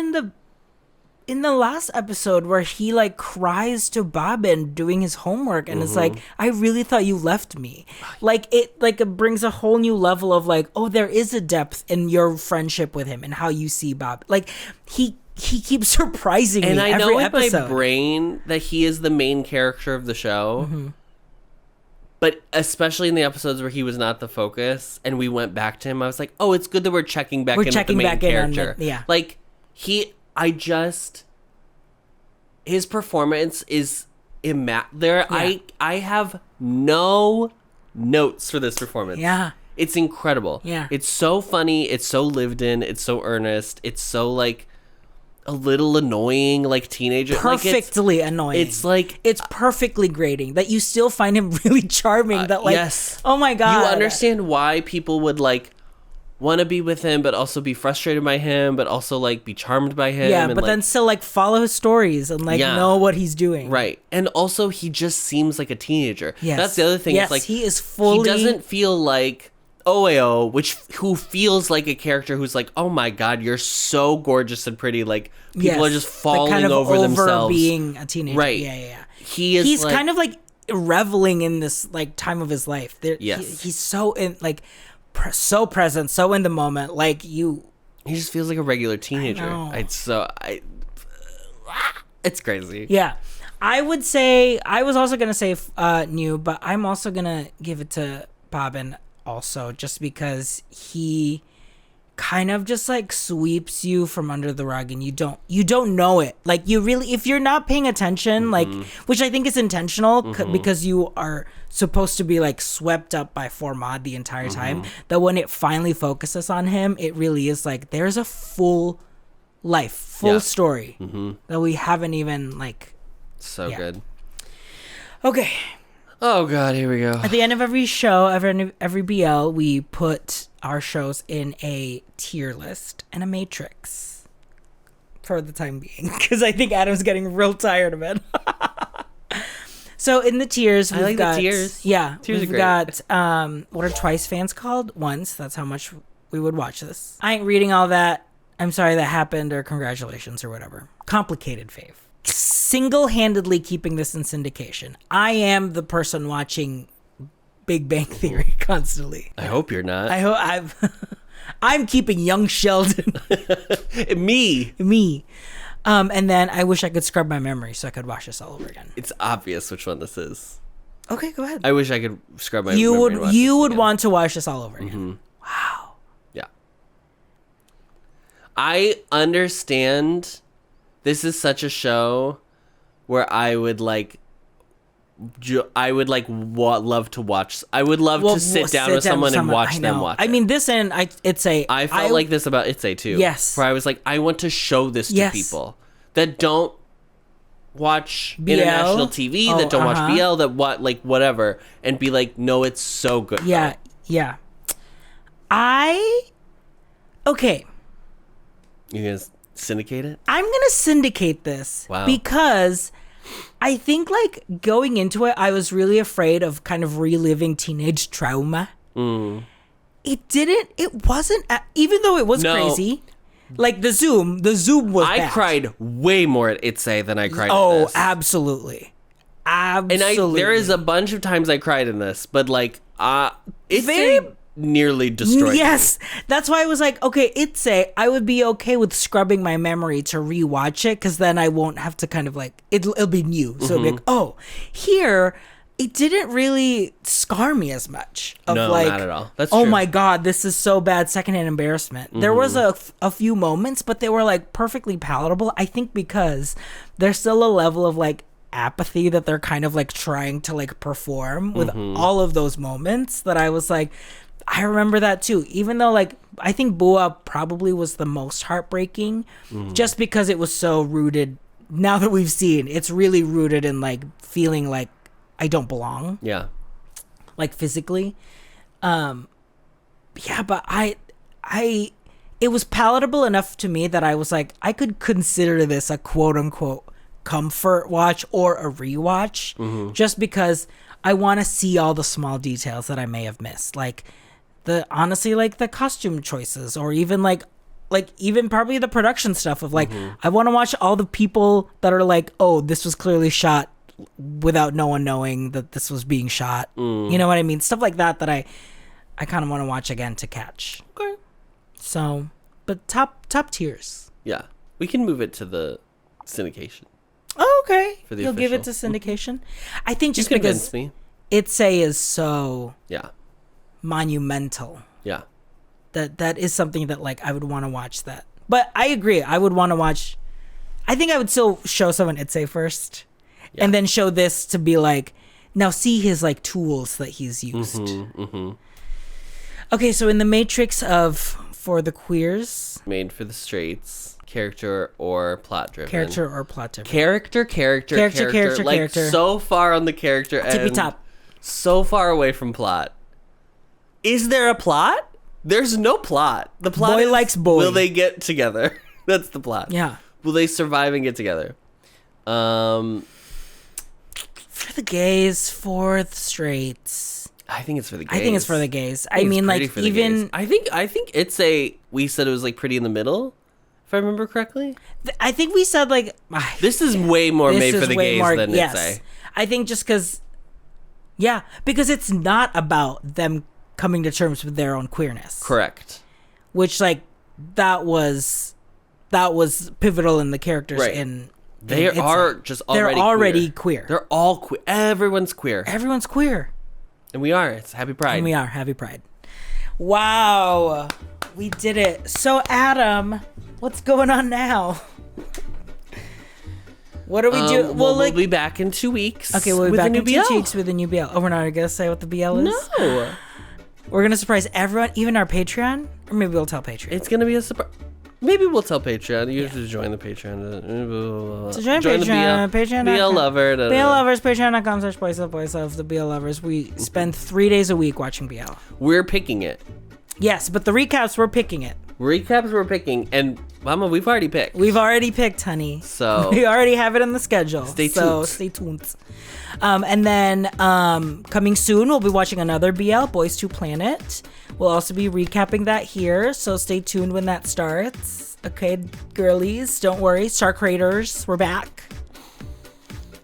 in the last episode where he like cries to Bobin doing his homework and it's like, I really thought you left me. Like it brings a whole new level of like, oh, there is a depth in your friendship with him and how you see Bob. Like he keeps surprising me every episode. And I know in my brain that he is the main character of the show. But especially in the episodes where he was not the focus and we went back to him, I was like, oh, it's good that we're checking back in with the main character. Like his performance is there. Yeah. I have no notes for this performance. Yeah. It's incredible. Yeah. It's so funny. It's so lived in. It's so earnest. It's so like a little annoying, like teenager. Perfectly annoying. It's like it's perfectly grating that you still find him really charming. That like, yes. Oh my God. You understand why people would like want to be with him, but also be frustrated by him, but also like be charmed by him. Yeah, and, but like, then still like follow his stories and like know what he's doing. Right. And also he just seems like a teenager. Yes. That's the other thing. Yes, it's like he is fully. He doesn't feel like OAO, who feels like a character who's like, oh my God, you're so gorgeous and pretty. Like people are just falling kind of over themselves. Being a teenager. Right. Yeah. He's like, kind of like reveling in this like time of his life. Yes. He's so in like so present, so in the moment. Like he just feels like a regular teenager. It's crazy. Yeah. I would say I was also gonna say new, but I'm also gonna give it to Bobin also, just because he kind of just like sweeps you from under the rug, and you don't know it. Like, you really, if you're not paying attention, like, which I think is intentional because you are supposed to be like swept up by Formad the entire time, that when it finally focuses on him, it really is like there's a full life, full story that we haven't even like. So good. Okay. Oh God, here we go. At the end of every show, every BL, we put our shows in a tier list and a matrix for the time being, because I think Adam's getting real tired of it. So in the tiers, we've got the tiers. Yeah, tiers we've got what are Twice fans called? Once. That's how much we would watch this. I ain't reading all that. I'm sorry that happened, or congratulations, or whatever. Complicated fave. Single-handedly keeping this in syndication. I am the person watching Big Bang Theory constantly. I hope you're not. I'm keeping young Sheldon. Me. And then I wish I could scrub my memory so I could watch this all over again. It's obvious which one this is. Okay, go ahead. I wish I could scrub my memory. You would want to watch this all over again. Wow. Yeah. I understand. This is such a show where I would love to watch. I would love to sit down with someone and watch them watch. I mean, this and I felt like this about Itse too. Yes, where I was like, I want to show this to people that don't watch BL? International TV, that don't watch BL, that whatever, and be like, no, it's so good. Yeah, yeah. Okay. You gonna syndicate it? I'm gonna syndicate this. Wow. Because I think like going into it, I was really afraid of kind of reliving teenage trauma. It wasn't, even though it was crazy. Like the Zoom was bad. I cried way more at Itse than I cried at this. Oh, absolutely. And there is a bunch of times I cried in this, but like, it's nearly destroyed me. Yes, that's why I was like, okay, I would be okay with scrubbing my memory to rewatch it, because then I won't have to kind of like it'll be new. So it'll be like, oh, here it didn't really scar me as much. No, not at all. That's true. My God, this is so bad. Secondhand embarrassment. There was a few moments, but they were like perfectly palatable. I think because there's still a level of like apathy that they're kind of like trying to like perform with all of those moments, that I was like, I remember that too, even though like I think Bua probably was the most heartbreaking, just because it was so rooted. Now that we've seen, it's really rooted in like feeling like I don't belong. Yeah. Like physically. Yeah, but it was palatable enough to me that I was like, I could consider this a quote unquote comfort watch or a rewatch, just because I want to see all the small details that I may have missed. Like honestly, like the costume choices, or even like even probably the production stuff of like, I want to watch all the people that are like, oh, this was clearly shot without no one knowing that this was being shot. You know what I mean? Stuff like that I kind of want to watch again to catch. Okay. So, but top tiers. Yeah. We can move it to the syndication. Oh, okay. For the You'll official. give it to syndication? I think just you because me. Itse is so yeah monumental. Yeah. That is something that like I would want to watch that. But I agree. I would want to watch. I think I would still show someone Itse first, and then show this to be like, now see his like tools that he's used. Okay, so in the matrix of for the queers, made for the straights, character or plot driven. Character or plot driven. Character. Like so far on the character end. Tippy top. So far away from plot. Is there a plot? There's no plot. The plot boy likes boy. Will they get together? That's the plot. Yeah. Will they survive and get together? For the gays, for the straights. I think it's for the gays. I think it's for the gays. I mean, like, even... I think it's we said it was, like, pretty in the middle, if I remember correctly. I think we said, like... This is way more made for the gays than it's I think just because... Yeah, because it's not about them coming to terms with their own queerness. Correct. Which, like, that was pivotal in the characters in... They are just already queer. They're all queer. Everyone's queer. Everyone's queer. And we are. It's Happy Pride. And we are. Happy Pride. Wow. We did it. So, Adam, what's going on now? What do we do? We'll be back in 2 weeks. Okay, we'll be back in 2 weeks with a new BL. Oh, we're not going to say what the BL is? No. We're going to surprise everyone, even our Patreon? Or maybe we'll tell Patreon. It's going to be a surprise. Maybe we'll tell Patreon. You have to join the Patreon. So join Patreon. Patreon. BL Lover. BL Lovers. Patreon.com/voice of the BL Lovers. We spend 3 days a week watching BL. We're picking it. Yes, but the recaps, we're picking it. Recaps we're picking, and Mama, we've already picked. We've already picked, honey. So we already have it in the schedule. Stay tuned. So stay tuned. And then coming soon, we'll be watching another BL, Boys to Planet. We'll also be recapping that here, so stay tuned when that starts. Okay, girlies, don't worry. Star Creators, we're back.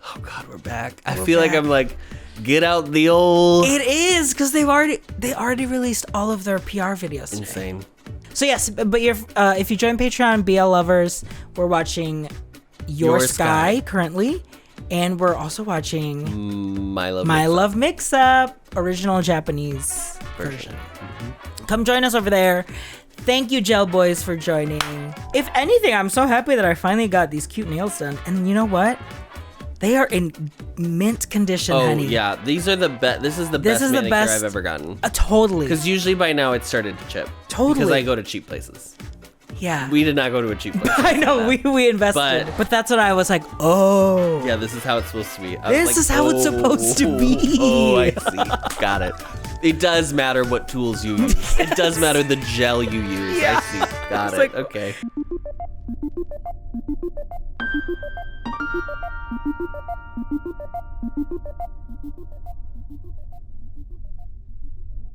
Oh God, we're back. I feel like I'm like, get out the old. It is because they already released all of their PR videos. Insane. Today. So yes, but if you join Patreon, BL Lovers, we're watching Your Sky currently, and we're also watching My Love Mix Up, original Japanese version. Mm-hmm. Come join us over there. Thank you, Gelboys, for joining. If anything, I'm so happy that I finally got these cute nails done. And you know what? They are in mint condition, honey. Oh, yeah. These are the best. This is the best manicure I've ever gotten. Totally. Because usually by now it's started to chip. Totally. Because I go to cheap places. Yeah. We did not go to a cheap place. I know. We invested. But that's what I was like, oh. Yeah, this is how it's supposed to be. This is how it's supposed to be. Oh, I see. Got it. It does matter what tools you use. Yes. It does matter the gel you use. Yeah. I see. Got it. Like, okay.